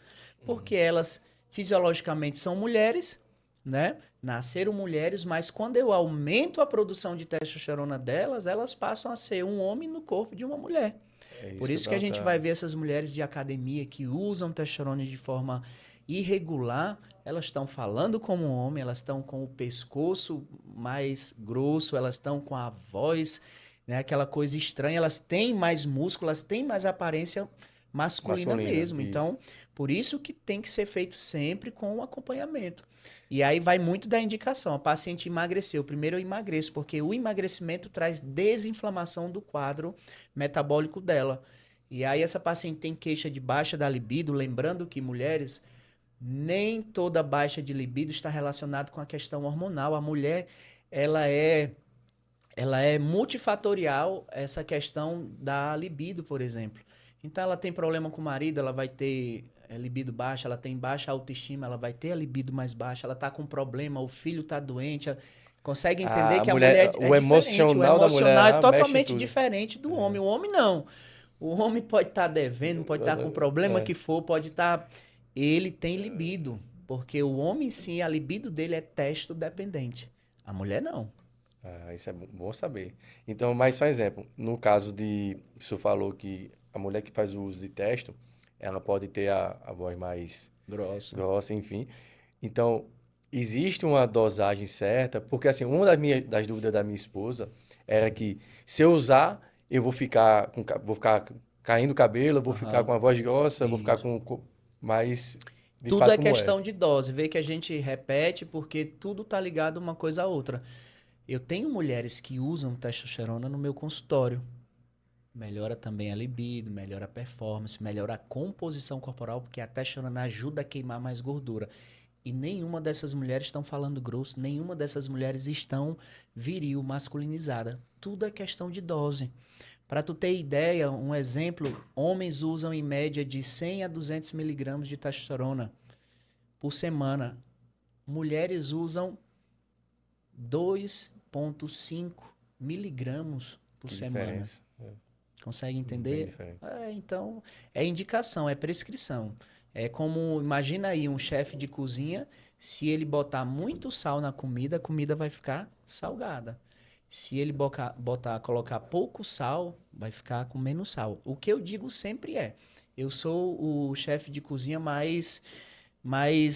Porque elas fisiologicamente são mulheres, né? Nasceram mulheres, mas quando eu aumento a produção de testosterona delas, elas passam a ser um homem no corpo de uma mulher. É isso Por que eu isso que a gente vai perguntava. ver essas mulheres de academia que usam testosterona de forma irregular, elas estão falando como homem, elas estão com o pescoço mais grosso, elas estão com a voz, né, aquela coisa estranha, elas têm mais músculo, elas têm mais aparência masculina Masculina, mesmo. isso. Então, por isso que tem que ser feito sempre com o acompanhamento. E aí vai muito da indicação. A paciente emagreceu. Primeiro eu emagreço, porque o emagrecimento traz desinflamação do quadro metabólico dela. E aí essa paciente tem queixa de baixa da libido, lembrando que mulheres, nem toda baixa de libido está relacionada com a questão hormonal. A mulher, ela é ela é multifatorial, essa questão da libido, por exemplo. Então, ela tem problema com o marido, ela vai ter libido baixa, ela tem baixa autoestima, ela vai ter a libido mais baixa, ela está com problema, o filho está doente. Consegue entender A que a mulher, mulher é o diferente, o emocional da mulher emocional é lá mexe em totalmente tudo. diferente do homem. O homem não. O homem pode estar devendo, pode estar com o problema É. que for, pode estar. Ele tem libido, porque o homem, sim, a libido dele é testo dependente. A mulher não. Ah, isso é bom saber. Então, mais só um exemplo. No caso de, o senhor falou que a mulher que faz o uso de testo, ela pode ter a voz mais Grossa. grossa, enfim. Então, existe uma dosagem certa? Porque, assim, uma das dúvidas da minha esposa era que se eu usar, eu vou ficar, vou ficar caindo o cabelo, eu vou ficar com Aham. a voz grossa, eu vou ficar Isso. mais, de Tudo fato, é como é. questão de dose. Vê que a gente repete porque tudo tá ligado uma coisa à outra. Eu tenho mulheres que usam testosterona no meu consultório. Melhora também a libido, melhora a performance, melhora a composição corporal, porque a testosterona ajuda a queimar mais gordura. E nenhuma dessas mulheres estão falando grosso, nenhuma dessas mulheres estão viril, masculinizada. Tudo é questão de dose. Para tu ter ideia, um exemplo, homens usam em média de 100 a 200 miligramas de testosterona por semana. Mulheres usam 2,5 miligramas por Que semana. diferença. É, Consegue bem entender? diferente. Então, é indicação, é prescrição. É como, imagina aí um chefe de cozinha, se ele botar muito sal na comida, a comida vai ficar salgada. Se ele colocar pouco sal, vai ficar com menos sal. O que eu digo sempre é, eu sou o chefe de cozinha mais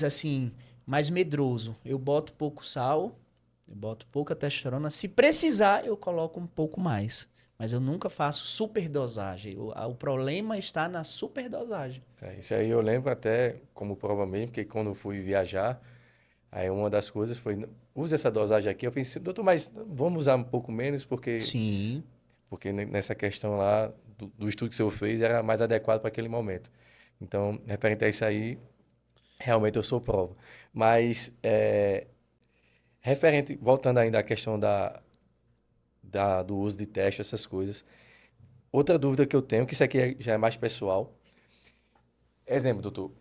assim, mais medroso. Eu boto pouco sal, eu boto pouca testosterona. Se precisar, eu coloco um pouco mais. Mas eu nunca faço superdosagem. O problema está na superdosagem. É, isso aí eu lembro até como prova mesmo, porque quando eu fui viajar, aí uma das coisas foi, usa essa dosagem aqui. Eu pensei, doutor, mas vamos usar um pouco menos, Sim. porque nessa questão lá do estudo que o senhor fez era mais adequado para aquele momento. Então, referente a isso aí, realmente eu sou prova. Mas, referente, voltando ainda à questão do uso de teste, essas coisas, outra dúvida que eu tenho, que isso aqui já é mais pessoal. Exemplo, doutor,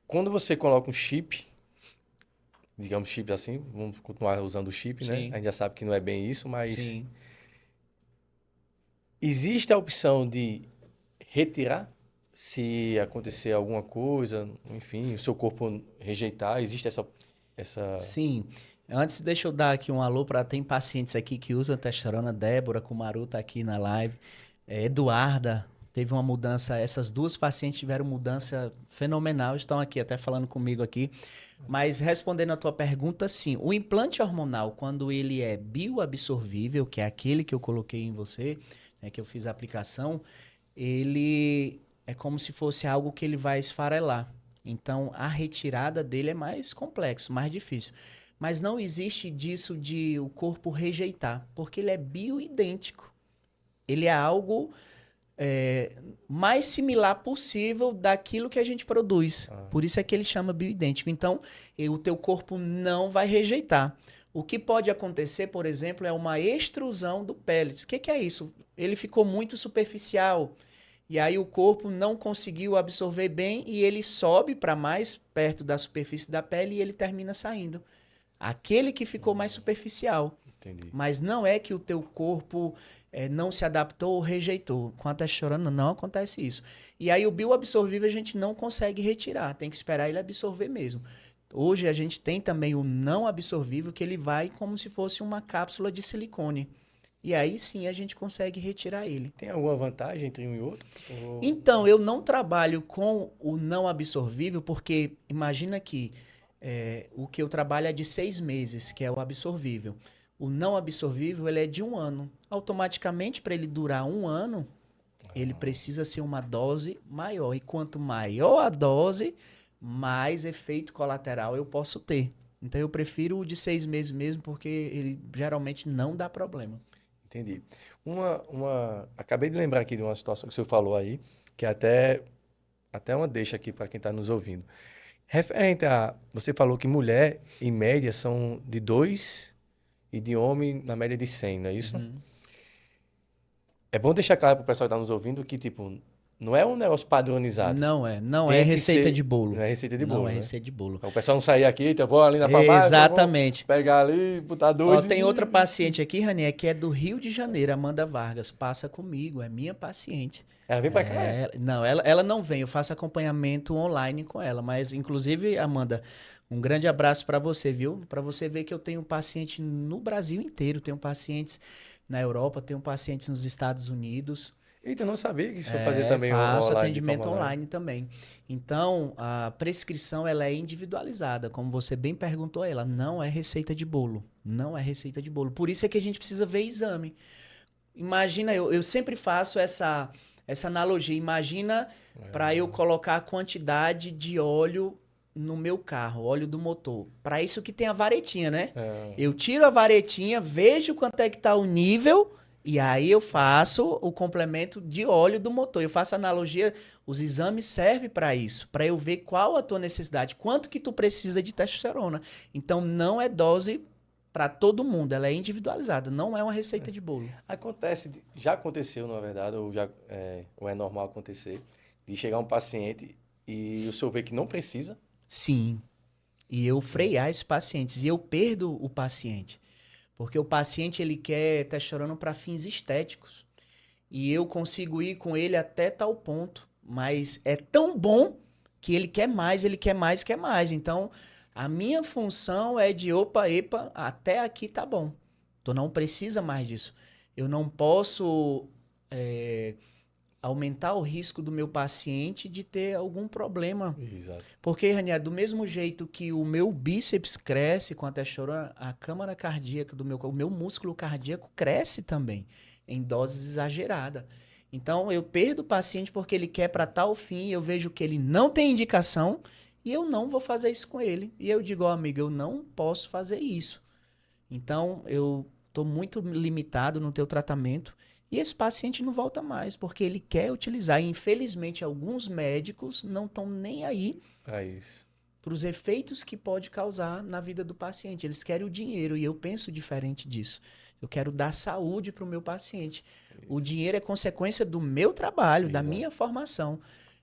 quando você coloca um chip, digamos chip assim, vamos continuar usando o chip, né? A Sim. gente já sabe que não é bem isso, mas Sim. existe a opção de retirar se acontecer alguma coisa, enfim, o seu corpo rejeitar, existe essa... Sim. Antes, deixa eu dar aqui um alô para tem pacientes aqui que usam testosterona. Débora Kumaru tá aqui na live. Eduarda, teve uma mudança, essas duas pacientes tiveram mudança fenomenal, estão aqui até falando comigo aqui. Mas respondendo a tua pergunta, sim, o implante hormonal, quando ele é bioabsorvível, que é aquele que eu coloquei em você, né, que eu fiz a aplicação, ele é como se fosse algo que ele vai esfarelar. Então, a retirada dele é mais complexo, mais difícil. Mas não existe disso de o corpo rejeitar, porque ele é bioidêntico. Ele é algo mais similar possível daquilo que a gente produz. Por isso é que ele chama bioidêntico. Então, o teu corpo não vai rejeitar. O que pode acontecer, por exemplo, é uma extrusão do pélvis. O que é isso? Ele ficou muito superficial. E aí o corpo não conseguiu absorver bem e ele sobe para mais perto da superfície da pele e ele termina saindo. Aquele que ficou mais superficial. Entendi. Mas não é que o teu corpo não se adaptou ou rejeitou. Com a testosterona não acontece isso. E aí o bioabsorvível a gente não consegue retirar, tem que esperar ele absorver mesmo. Hoje a gente tem também o não absorvível, que ele vai como se fosse uma cápsula de silicone. E aí sim a gente consegue retirar ele. Tem alguma vantagem entre um e outro? Então, eu não trabalho com o não absorvível, porque imagina que o que eu trabalho é de 6 meses, que é o absorvível. O não absorvível ele é de 1 ano. Automaticamente, para ele durar 1 ano, ele precisa ser uma dose maior. E quanto maior a dose, mais efeito colateral eu posso ter. Então, eu prefiro o de 6 meses mesmo, porque ele geralmente não dá problema. Entendi. Acabei de lembrar aqui de uma situação que o senhor falou aí, que é até uma deixa aqui para quem está nos ouvindo. Referente a... Você falou que mulher, em média, são de 2 e de homem, na média, de 100, não é isso? Uhum. É bom deixar claro para o pessoal que está nos ouvindo que, tipo, não é um negócio padronizado. Não Tem é que receita ser- de bolo. Não é receita de bolo, Não é né? receita de bolo. O pessoal não sair aqui, então vou ali na farmácia, Exatamente. vou pegar ali, botar Ó, 2 tem outra paciente aqui, Ranier, que é do Rio de Janeiro, Amanda Vargas. Passa comigo, é minha paciente. Ela vem para cá, Não, ela não vem, eu faço acompanhamento online com ela. Mas, inclusive, Amanda, um grande abraço para você, viu? Para você ver que eu tenho paciente no Brasil inteiro, tenho pacientes na Europa, tenho pacientes nos Estados Unidos. Eita, eu não sabia que isso fazia também Faço online, de atendimento forma online também. Então, a prescrição ela é individualizada, como você bem perguntou, ela não é receita de bolo. Não é receita de bolo. Por isso é que a gente precisa ver exame. Imagina, eu sempre faço essa analogia. Imagina para eu colocar a quantidade de óleo no meu carro, óleo do motor. Para isso que tem a varetinha, né? Eu tiro a varetinha, vejo quanto é que está o nível e aí eu faço o complemento de óleo do motor. Eu faço analogia, os exames servem para isso, para eu ver qual a tua necessidade, quanto que tu precisa de testosterona. Então não é dose para todo mundo, ela é individualizada, não é uma receita de bolo. Já aconteceu, na verdade, ou é normal acontecer, de chegar um paciente e o senhor vê que não precisa. Sim. E eu frear esses pacientes. E eu perdo o paciente. Porque o paciente ele quer testosterona para fins estéticos. E eu consigo ir com ele até tal ponto. Mas é tão bom que ele quer mais, ele quer mais, quer mais. Então, a minha função é de opa, epa, até aqui tá bom. Tu não precisa mais disso. Eu não posso aumentar o risco do meu paciente de ter algum problema. Exato. Porque, Ranier, do mesmo jeito que o meu bíceps cresce com a testosterona, a câmara cardíaca o meu músculo cardíaco cresce também, em doses exageradas. Então, eu perdo o paciente porque ele quer para tal fim, eu vejo que ele não tem indicação e eu não vou fazer isso com ele. E eu digo, amigo, eu não posso fazer isso. Então, eu estou muito limitado no teu tratamento e esse paciente não volta mais, porque ele quer utilizar. E, infelizmente, alguns médicos não estão nem aí para os efeitos que pode causar na vida do paciente. Eles querem o dinheiro e eu penso diferente disso. Eu quero dar saúde para o meu paciente. O dinheiro é consequência do meu trabalho, da minha formação.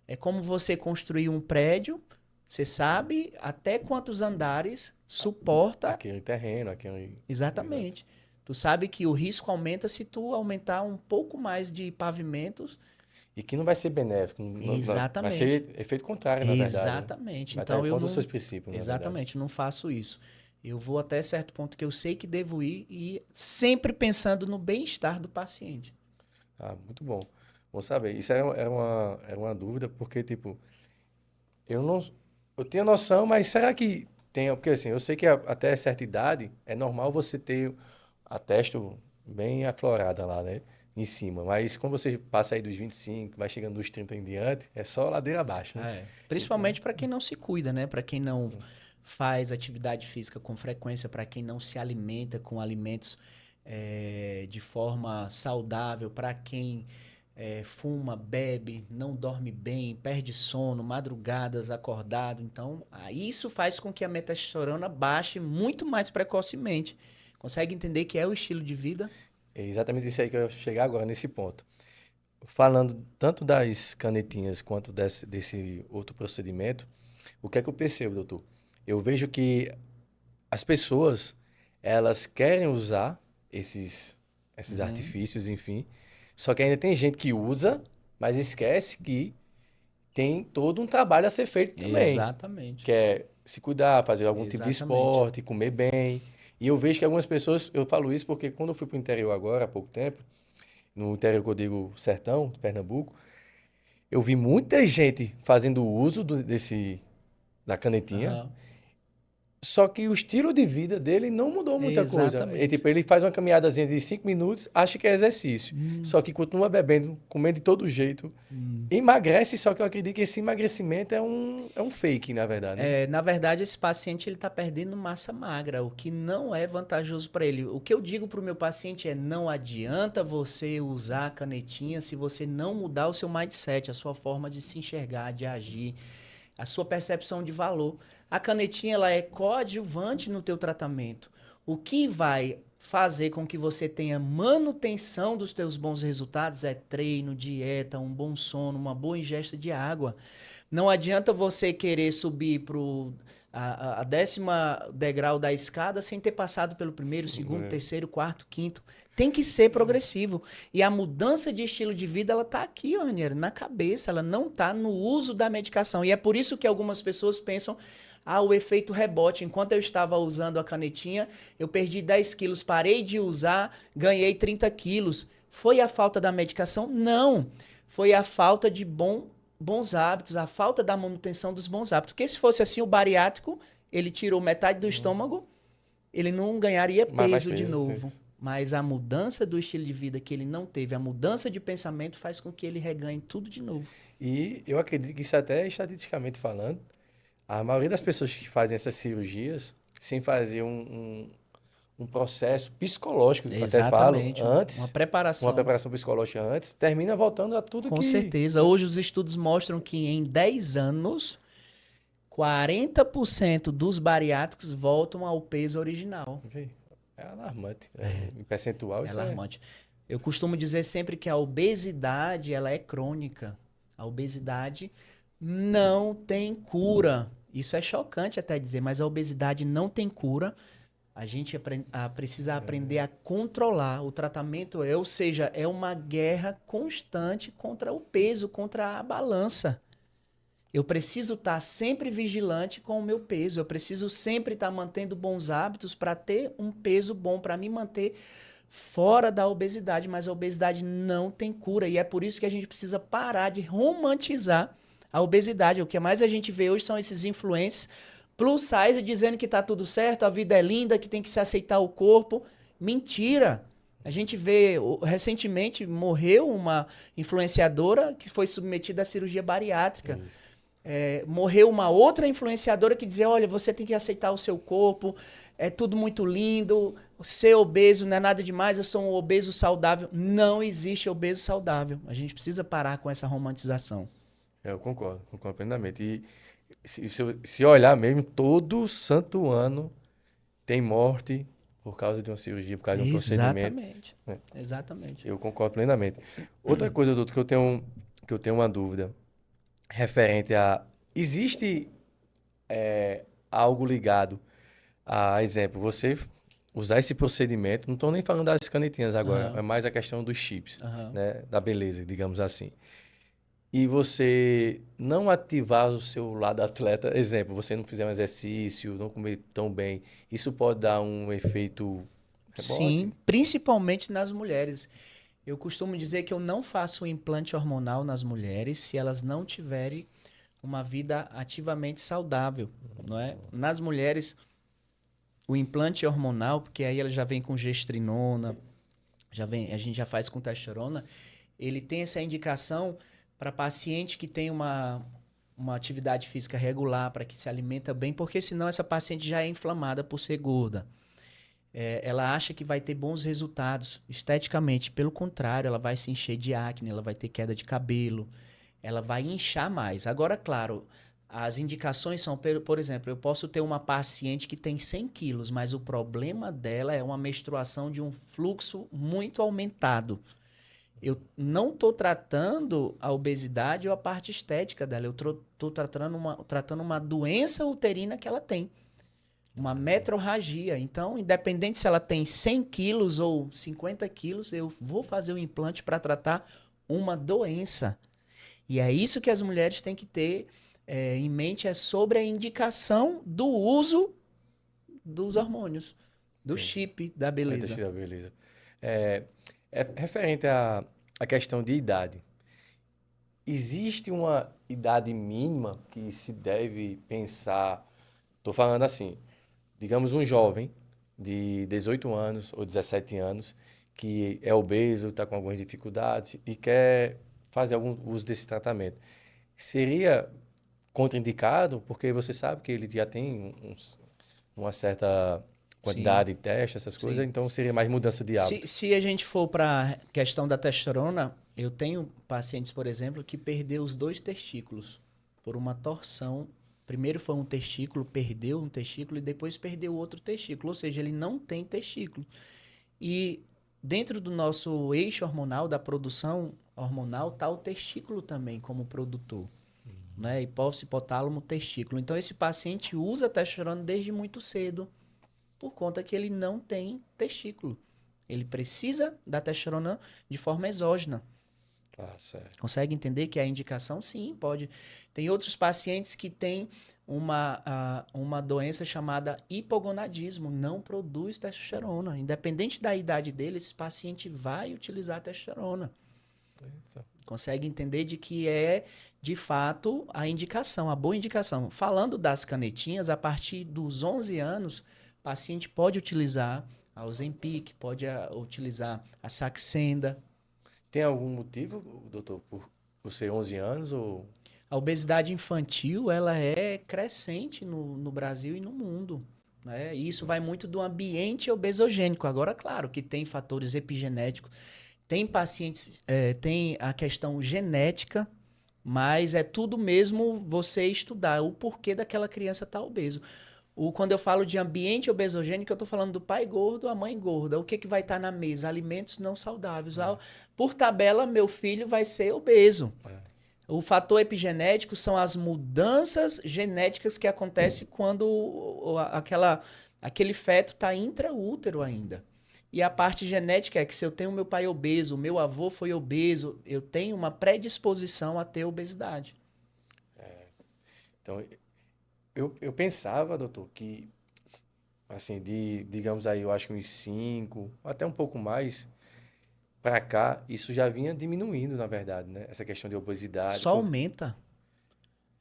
É como você construir um prédio, você sabe até quantos andares suporta... Aquele terreno, Exatamente. Tu sabe que o risco aumenta se tu aumentar um pouco mais de pavimentos. E que não vai ser benéfico. Exatamente. Vai ser efeito contrário, na verdade. Exatamente. Vai Então estar eu contra não... os seus princípios, Exatamente, não faço isso. Eu vou até certo ponto que eu sei que devo ir e sempre pensando no bem-estar do paciente. Muito bom. Bom saber. Isso era uma dúvida, porque, tipo, eu não. Eu tinha noção, mas será que tem. Porque, assim, eu sei que até certa idade é normal você ter a testa bem aflorada lá, né? Em cima. Mas quando você passa aí dos 25, vai chegando dos 30 em diante, é só ladeira abaixo, né? É. Então, Principalmente para quem não se cuida, né? Para quem não faz atividade física com frequência, para quem não se alimenta com alimentos de forma saudável, para quem fuma, bebe, não dorme bem, perde sono, madrugadas acordado. Então, isso faz com que a testosterona baixe muito mais precocemente. Consegue entender que é o estilo de vida? é exatamente isso aí que eu ia chegar agora, nesse ponto. Falando tanto das canetinhas quanto desse outro procedimento, o que é que eu percebo, doutor? Eu vejo que as pessoas, elas querem usar esses Uhum. artifícios, enfim, só que ainda tem gente que usa, mas esquece que tem todo um trabalho a ser feito também, Exatamente. que é se cuidar, fazer algum tipo de Exatamente. esporte, comer bem. E eu vejo que algumas pessoas, eu falo isso porque quando eu fui para o interior agora, há pouco tempo, no interior que eu digo sertão, de Pernambuco, eu vi muita gente fazendo uso da canetinha. Aham. Só que o estilo de vida dele não mudou muita coisa. E, Exatamente. tipo, ele faz uma caminhadazinha de 5 minutos, acha que é exercício. Hum, Só que continua bebendo, comendo de todo jeito. hum. Emagrece, só que eu acredito que esse emagrecimento é um fake, na verdade, né? Na verdade, esse paciente ele está perdendo massa magra, o que não é vantajoso para ele. O que eu digo para o meu paciente é: não adianta você usar a canetinha se você não mudar o seu mindset, a sua forma de se enxergar, de agir, a sua percepção de valor. A canetinha ela é coadjuvante no teu tratamento. O que vai fazer com que você tenha manutenção dos teus bons resultados é treino, dieta, um bom sono, uma boa ingesta de água. Não adianta você querer subir para a décima degrau da escada sem ter passado pelo primeiro, segundo, É. terceiro, quarto, quinto. Tem que ser progressivo. E a mudança de estilo de vida, ela tá aqui, ó, Raniero, na cabeça. Ela não tá no uso da medicação. E é por isso que algumas pessoas pensam: o efeito rebote. Enquanto eu estava usando a canetinha, eu perdi 10 quilos, parei de usar, ganhei 30 quilos. Foi a falta da medicação? Não. Foi a falta de bons hábitos, a falta da manutenção dos bons hábitos. Porque se fosse assim, o bariátrico, ele tirou metade do estômago, ele não ganharia Mais peso de peso. novo. Isso. Mas a mudança do estilo de vida que ele não teve, a mudança de pensamento faz com que ele reganhe tudo de novo. E eu acredito que isso até estatisticamente falando, a maioria das pessoas que fazem essas cirurgias, sem fazer um processo psicológico, eu até falo, Exatamente, uma antes, uma preparação. preparação psicológica antes, termina voltando a tudo Com que... certeza. Hoje os estudos mostram que em 10 anos, 40% dos bariátricos voltam ao peso original. Vê, é alarmante. Em percentual, É isso é... alarmante. Eu costumo dizer sempre que a obesidade ela é crônica. A obesidade não tem cura. Isso é chocante até dizer, mas a obesidade não tem cura. A gente precisa aprender a controlar. O tratamento ou seja, é uma guerra constante contra o peso, contra a balança. Eu preciso estar sempre vigilante com o meu peso. Eu preciso sempre estar mantendo bons hábitos para ter um peso bom, para me manter fora da obesidade. Mas a obesidade não tem cura. E é por isso que a gente precisa parar de romantizar a obesidade. O que mais a gente vê hoje são esses influencers plus size dizendo que está tudo certo, a vida é linda, que tem que se aceitar o corpo. Mentira! A gente vê, recentemente morreu uma influenciadora que foi submetida à cirurgia bariátrica. Isso. Morreu uma outra influenciadora que dizia: olha, você tem que aceitar o seu corpo, é tudo muito lindo, ser obeso não é nada demais, eu sou um obeso saudável. Não existe obeso saudável. A gente precisa parar com essa romantização. Eu concordo plenamente. E se olhar mesmo, todo santo ano tem morte por causa de uma cirurgia, por causa de um procedimento, Exatamente. né? Exatamente. Eu concordo plenamente. Outra coisa, doutor, que eu tenho uma dúvida referente a... Existe algo ligado a, exemplo, você usar esse procedimento, não estou nem falando das canetinhas agora, é Aham, mais a questão dos chips, aham. né? Da beleza, digamos assim. E você não ativar o seu lado atleta, exemplo, você não fizer um exercício, não comer tão bem, isso pode dar um efeito rebote? Sim, principalmente nas mulheres. Eu costumo dizer que eu não faço implante hormonal nas mulheres se elas não tiverem uma vida ativamente saudável, não é? Nas mulheres, o implante hormonal, porque aí ela já vem com gestrinona, a gente já faz com testosterona, ele tem essa indicação para paciente que tem uma atividade física regular, para que se alimenta bem, porque senão essa paciente já é inflamada por ser gorda. Ela acha que vai ter bons resultados esteticamente, pelo contrário, ela vai se encher de acne, ela vai ter queda de cabelo, ela vai inchar mais. Agora, claro, as indicações são, por exemplo, eu posso ter uma paciente que tem 100 quilos, mas o problema dela é uma menstruação de um fluxo muito aumentado. Eu não estou tratando a obesidade ou a parte estética dela, eu estou tratando uma doença uterina que ela tem, uma metrorragia. Então, independente se ela tem 100 quilos ou 50 quilos, eu vou fazer o implante para tratar uma doença. E é isso que as mulheres têm que ter em mente, é sobre a indicação do uso dos hormônios, do chip da beleza. Chip da beleza. Referente à questão de idade. Existe uma idade mínima que se deve pensar? Estou falando assim, digamos um jovem de 18 anos ou 17 anos que é obeso, está com algumas dificuldades e quer fazer algum uso desse tratamento. Seria contraindicado, porque você sabe que ele já tem uma certa quantidade de teste, essas coisas, então seria mais mudança de hábito. Se a gente for para a questão da testosterona, eu tenho pacientes, por exemplo, que perdeu os 2 testículos por uma torção. Primeiro foi um testículo, perdeu um testículo e depois perdeu outro testículo, ou seja, ele não tem testículo. E dentro do nosso eixo hormonal, da produção hormonal, está o testículo também como produtor. Né? Hipófise, hipotálamo, testículo. Então, esse paciente usa testosterona desde muito cedo, por conta que ele não tem testículo. Ele precisa da testosterona de forma exógena. Certo. Consegue entender que a indicação, sim, pode. Tem outros pacientes que têm uma doença chamada hipogonadismo, não produz testosterona. Independente da idade dele, esse paciente vai utilizar testosterona. Eita. Consegue entender de que é, de fato, a indicação, a boa indicação. Falando das canetinhas, a partir dos 11 anos, o paciente pode utilizar a Ozempic, pode utilizar a Saxenda. Tem algum motivo, doutor, por ser 11 anos ou... A obesidade infantil, ela é crescente no Brasil e no mundo. Né? E isso vai muito do ambiente obesogênico. Agora, claro que tem fatores epigenéticos. Tem pacientes, tem a questão genética, mas é tudo mesmo você estudar o porquê daquela criança estar obeso. Quando eu falo de ambiente obesogênico, eu estou falando do pai gordo, a mãe gorda. O que vai estar na mesa? Alimentos não saudáveis. Por tabela, meu filho vai ser obeso. O fator epigenético são as mudanças genéticas que acontecem quando aquele feto está intraútero ainda. E a parte genética é que se eu tenho meu pai obeso, meu avô foi obeso, eu tenho uma predisposição a ter obesidade. Então, eu pensava, doutor, que, assim, digamos aí, eu acho que uns 5, até um pouco mais, para cá, isso já vinha diminuindo, na verdade, né? Essa questão de obesidade. Só aumenta.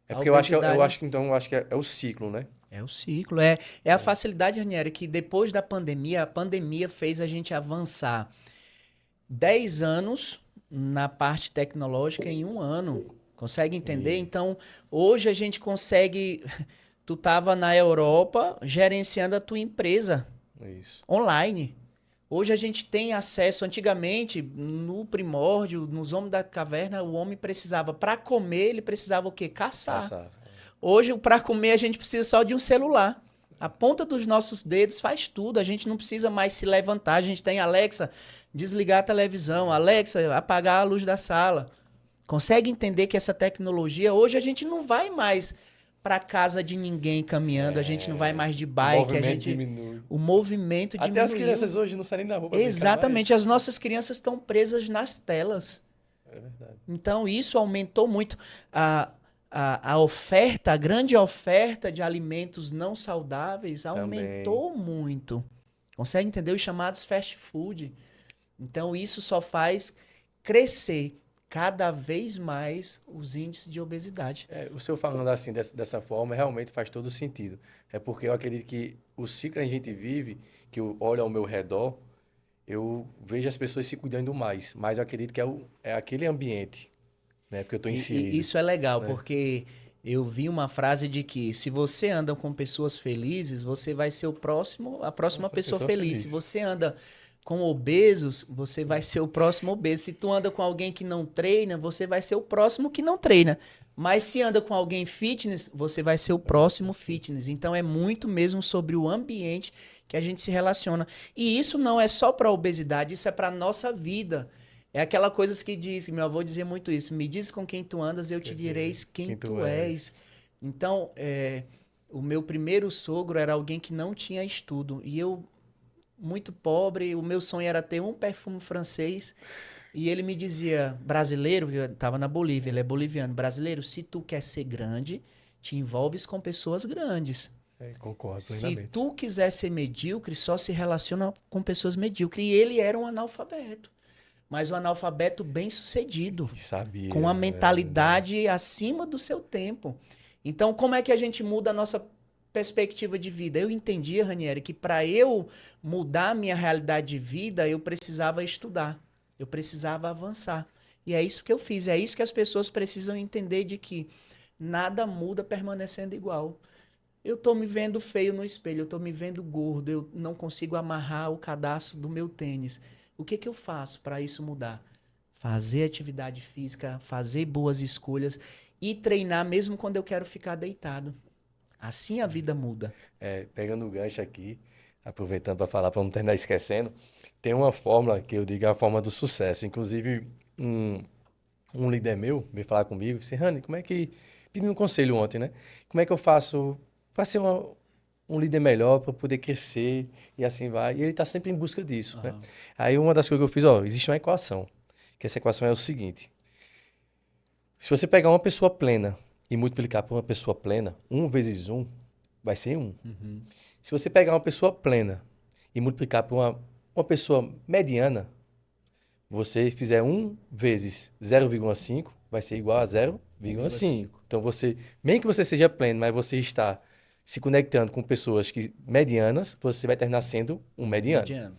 É porque eu acho que é o ciclo, né? É o ciclo. É a facilidade, Ranieri, que depois da pandemia, a pandemia fez a gente avançar 10 anos na parte tecnológica em 1 ano. Consegue entender? Então, hoje a gente consegue... Tu estava na Europa gerenciando a tua empresa online. Hoje a gente tem acesso. Antigamente, no primórdio, nos homens da caverna, o homem precisava, para comer, ele precisava o quê? Caçar. Hoje, para comer, a gente precisa só de um celular. A ponta dos nossos dedos faz tudo. A gente não precisa mais se levantar. A gente tem Alexa, desligar a televisão. Alexa, apagar a luz da sala. Consegue entender que essa tecnologia... Hoje a gente não vai mais para casa de ninguém caminhando. A gente não vai mais de bike. O movimento diminui. O movimento diminuiu. Até as crianças hoje não saem na rua. Exatamente. As nossas crianças estão presas nas telas. É verdade. Então, isso aumentou muito a oferta, a grande oferta de alimentos não saudáveis aumentou muito. Consegue entender? Os chamados fast food. Então, isso só faz crescer cada vez mais os índices de obesidade. O senhor falando assim, dessa forma, realmente faz todo sentido. É porque eu acredito que o ciclo que a gente vive, que eu olho ao meu redor, eu vejo as pessoas se cuidando mais. Mas eu acredito que é aquele ambiente, né? Porque eu estou inserido. E isso é legal, né? porque eu vi uma frase de que se você anda com pessoas felizes, você vai ser a próxima Essa pessoa pessoa feliz. Se você anda com obesos, você vai ser o próximo obeso. Se tu anda com alguém que não treina, você vai ser o próximo que não treina. Mas se anda com alguém fitness, você vai ser o próximo fitness. Então é muito mesmo sobre o ambiente que a gente se relaciona. E isso não é só para a obesidade, isso é para a nossa vida. É aquela coisa que diz, meu avô dizia muito isso, me diz com quem tu andas, eu te direis quem tu és. Então, o meu primeiro sogro era alguém que não tinha estudo. E eu, muito pobre, o meu sonho era ter um perfume francês. E ele me dizia, brasileiro, porque eu estava na Bolívia, ele é boliviano, brasileiro, se tu quer ser grande, te envolves com pessoas grandes. Concordo Se plenamente. tu quiser ser medíocre, só se relaciona com pessoas medíocres. E ele era um analfabeto, mas um analfabeto bem-sucedido, E sabia. com uma mentalidade acima do seu tempo. Então, como é que a gente muda a nossa perspectiva de vida? Eu entendia, Ranieri, que para eu mudar a minha realidade de vida, eu precisava estudar, eu precisava avançar. E é isso que eu fiz, é isso que as pessoas precisam entender de que nada muda permanecendo igual. Eu tô me vendo feio no espelho, eu tô me vendo gordo, eu não consigo amarrar o cadastro do meu tênis. O que que eu faço para isso mudar? Fazer atividade física, fazer boas escolhas e treinar mesmo quando eu quero ficar deitado. Assim a vida muda. Pegando o gancho aqui, aproveitando para falar, para não terminar esquecendo, tem uma fórmula que eu digo é a fórmula do sucesso. Inclusive, um líder meu veio falar comigo, disse, Rani, como é que... Pedindo um conselho ontem, né? Como é que eu faço para ser um líder melhor, para poder crescer e assim vai. E ele está sempre em busca disso, né? Aí uma das coisas que eu fiz, existe uma equação, que essa equação é o seguinte. Se você pegar uma pessoa plena e multiplicar por uma pessoa plena, 1 vezes 1 vai ser 1. Se você pegar uma pessoa plena e multiplicar por uma pessoa mediana, você fizer 1 vezes 0,5 vai ser igual a 0,5. Então, mesmo que você seja pleno, mas você está se conectando com pessoas medianas, você vai terminar sendo um mediano.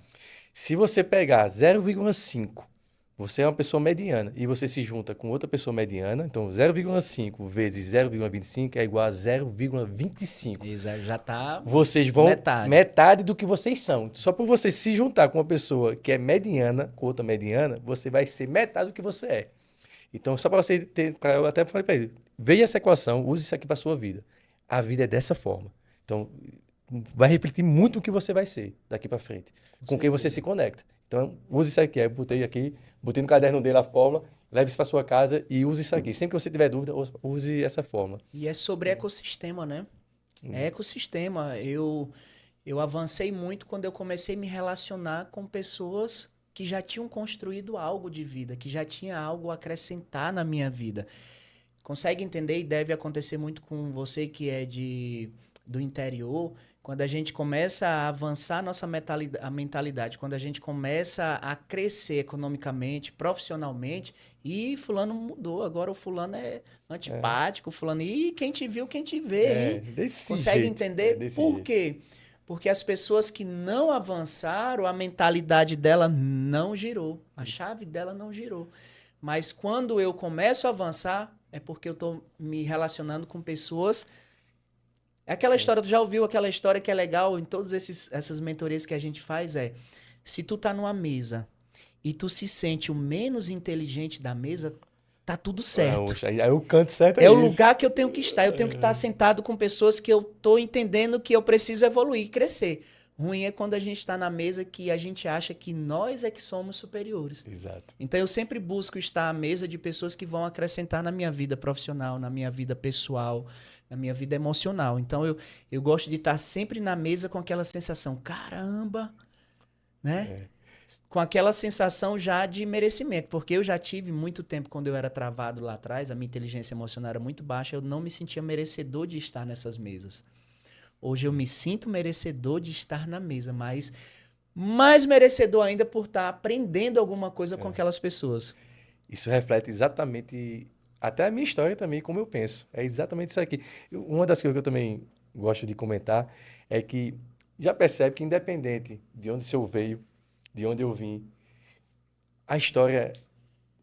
Se você pegar 0,5, você é uma pessoa mediana e você se junta com outra pessoa mediana, então 0,5 vezes 0,25 é igual a 0,25. Já tá Vocês vão metade do que vocês são. Só por você se juntar com uma pessoa que é mediana, com outra mediana, você vai ser metade do que você é. Então, só para você ter, eu até falei para ele, veja essa equação, use isso aqui para sua vida. A vida é dessa forma. Então, vai refletir muito o que você vai ser daqui para frente, com quem você se conecta. Então, use isso aqui. Aí eu botei no caderno dele a fórmula, leve isso para sua casa e use isso aqui. Sempre que você tiver dúvida, use essa fórmula. E é sobre ecossistema, né? É ecossistema. Eu avancei muito quando eu comecei a me relacionar com pessoas que já tinham construído algo de vida, que já tinha algo a acrescentar na minha vida. Consegue entender? E deve acontecer muito com você que é do interior. Quando a gente começa a avançar a mentalidade, quando a gente começa a crescer economicamente, profissionalmente, e fulano mudou, agora o fulano é antipático, fulano... E quem te viu, quem te vê, hein? Consegue entender? Por quê? Porque as pessoas que não avançaram, a mentalidade dela não girou, a chave dela não girou. Mas quando eu começo a avançar, é porque eu estou me relacionando com pessoas... Aquela história, tu já ouviu aquela história que é legal em todas essas mentorias que a gente faz? Se tu tá numa mesa e tu se sente o menos inteligente da mesa, tá tudo certo. Aí o canto certo é o lugar que eu tenho que estar. Eu tenho que estar sentado com pessoas que eu tô entendendo que eu preciso evoluir e crescer. Ruim é quando a gente está na mesa que a gente acha que nós é que somos superiores. Exato. Então eu sempre busco estar à mesa de pessoas que vão acrescentar na minha vida profissional, na minha vida pessoal, na minha vida emocional. Então eu gosto de estar sempre na mesa com aquela sensação, caramba, né? Com aquela sensação já de merecimento, porque eu já tive muito tempo, quando eu era travado lá atrás, a minha inteligência emocional era muito baixa, eu não me sentia merecedor de estar nessas mesas. Hoje eu me sinto merecedor de estar na mesa, mas mais merecedor ainda por estar aprendendo alguma coisa com aquelas pessoas. Isso reflete exatamente até a minha história também, como eu penso. É exatamente isso aqui. Uma das coisas que eu também gosto de comentar é que já percebe que independente de onde o senhor veio, de onde eu vim, a história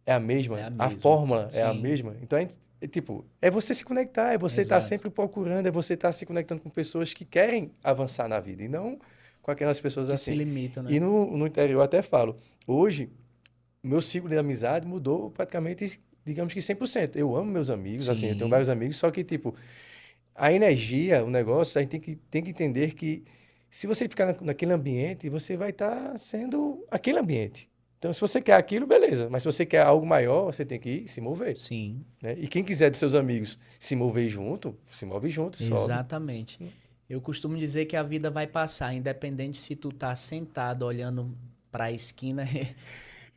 é a mesma, É a a mesma. fórmula é a Sim, mesma. Então, tipo, é você se conectar, é você estar exato. sempre procurando, é você estar se conectando com pessoas que querem avançar na vida e não com aquelas pessoas Que se assim. limitam, né? E no interior eu até falo, hoje, meu ciclo de amizade mudou praticamente, digamos que 100%. Eu amo meus amigos, assim, eu tenho Sim, vários amigos, só que, tipo, a energia, o negócio, a gente tem que entender que se você ficar naquele ambiente, você vai estar sendo aquele ambiente. Então, se você quer aquilo, beleza. Mas se você quer algo maior, você tem que se mover, sim, né? E quem quiser dos seus amigos se mover junto, se move junto, sobe. exatamente. Eu costumo dizer que a vida vai passar, independente se tu tá sentado olhando para a esquina.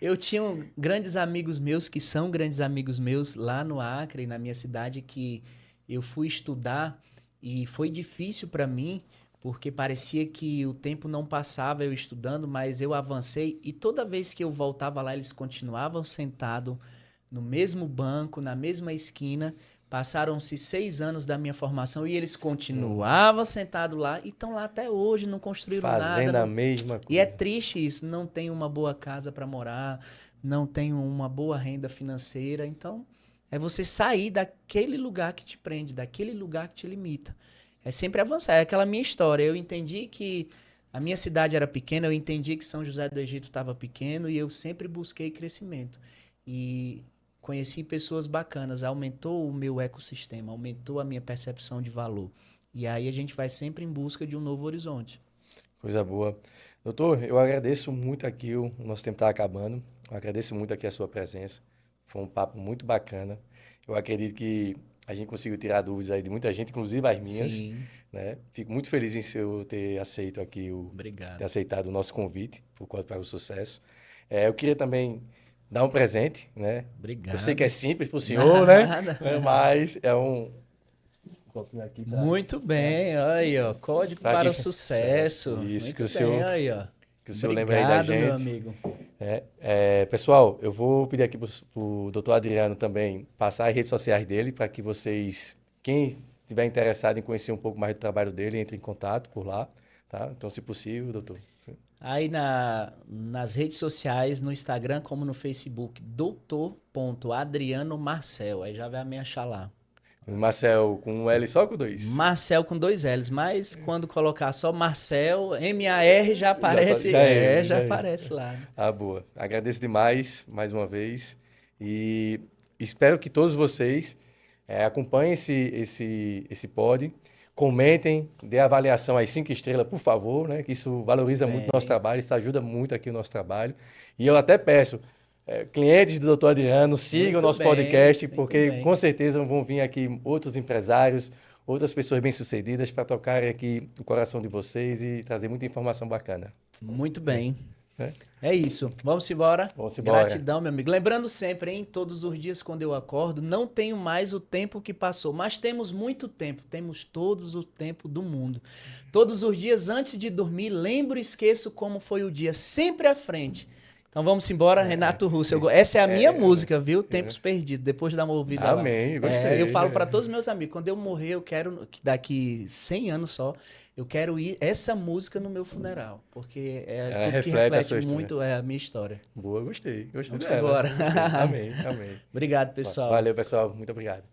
Eu tinha grandes amigos meus, que são grandes amigos meus lá no Acre, na minha cidade, que eu fui estudar e foi difícil para mim, porque parecia que o tempo não passava eu estudando, mas eu avancei e toda vez que eu voltava lá, eles continuavam sentados no mesmo banco, na mesma esquina. Passaram-se 6 anos da minha formação e eles continuavam sentados lá e estão lá até hoje, não construíram nada, Fazendo a não. mesma E é coisa. triste isso, não tem uma boa casa para morar, não tem uma boa renda financeira. Então, é você sair daquele lugar que te prende, daquele lugar que te limita. É sempre avançar. É aquela minha história. Eu entendi que a minha cidade era pequena, eu entendi que São José do Egito estava pequeno e eu sempre busquei crescimento. E conheci pessoas bacanas, aumentou o meu ecossistema, aumentou a minha percepção de valor. E aí a gente vai sempre em busca de um novo horizonte. Coisa boa. Doutor, eu agradeço muito aqui, o nosso tempo está acabando. Eu agradeço muito aqui a sua presença. Foi um papo muito bacana. Eu acredito que a gente conseguiu tirar dúvidas aí de muita gente, inclusive as minhas, Sim, né? Fico muito feliz em eu ter aceito aqui ter obrigado. aceitado o nosso convite para o Código para o Sucesso. Eu queria também dar um presente, né? Eu sei que é Obrigado. simples para o senhor, né? Nada. Mas é um copinho aqui Muito bem, aí, ó. Código para que para o sucesso. sucesso. Isso que Muito o bem, senhor aí, ó. que o senhor lembra aí da Obrigado, meu gente. amigo. Pessoal, eu vou pedir aqui para o doutor Adriano também passar as redes sociais dele para que vocês, quem estiver interessado em conhecer um pouco mais do trabalho dele, entre em contato por lá, tá? Então, se possível, doutor. Aí nas redes sociais, no Instagram como no Facebook, doutor.adriano Marcel. Aí já vai me achar lá. O Marcel com um L só ou com dois? Marcel com 2 L's, mas quando colocar só Marcel, M-A-R já aparece, Já é ele, já já é ele. aparece lá. Né? Ah, boa. Agradeço demais, mais uma vez. E espero que todos vocês acompanhem esse pod. Comentem, dê avaliação às 5 estrelas, por favor, né? Que isso valoriza muito o nosso Bem, trabalho, isso ajuda muito aqui o nosso trabalho. E eu até peço, clientes do Dr. Adriano, sigam o muito nosso bem, podcast, muito porque com bem. certeza vão vir aqui outros empresários, outras pessoas bem-sucedidas para tocarem aqui o coração de vocês e trazer muita informação bacana. Muito bem. Né? É isso. Vamos embora. Vamos embora. Gratidão, meu amigo. Lembrando sempre, hein? Todos os dias quando eu acordo, não tenho mais o tempo que passou, mas temos muito tempo. Temos todos o tempo do mundo. Todos os dias antes de dormir, lembro e esqueço como foi o dia, sempre à frente. Então vamos embora, Renato Russo. Essa é a minha música, viu? Tempos Perdidos. Depois dá uma ouvida lá. Amém, Eu gostei. falo para todos os meus amigos, quando eu morrer, eu quero que daqui 100 anos só, eu quero ir essa música no meu funeral, porque é Ela tudo que reflete a reflete sua história. muito a minha história. Boa, gostei. Gostei Vamos dela. embora. Gostei. Amém, amém. Obrigado, pessoal. Valeu, pessoal. Muito obrigado.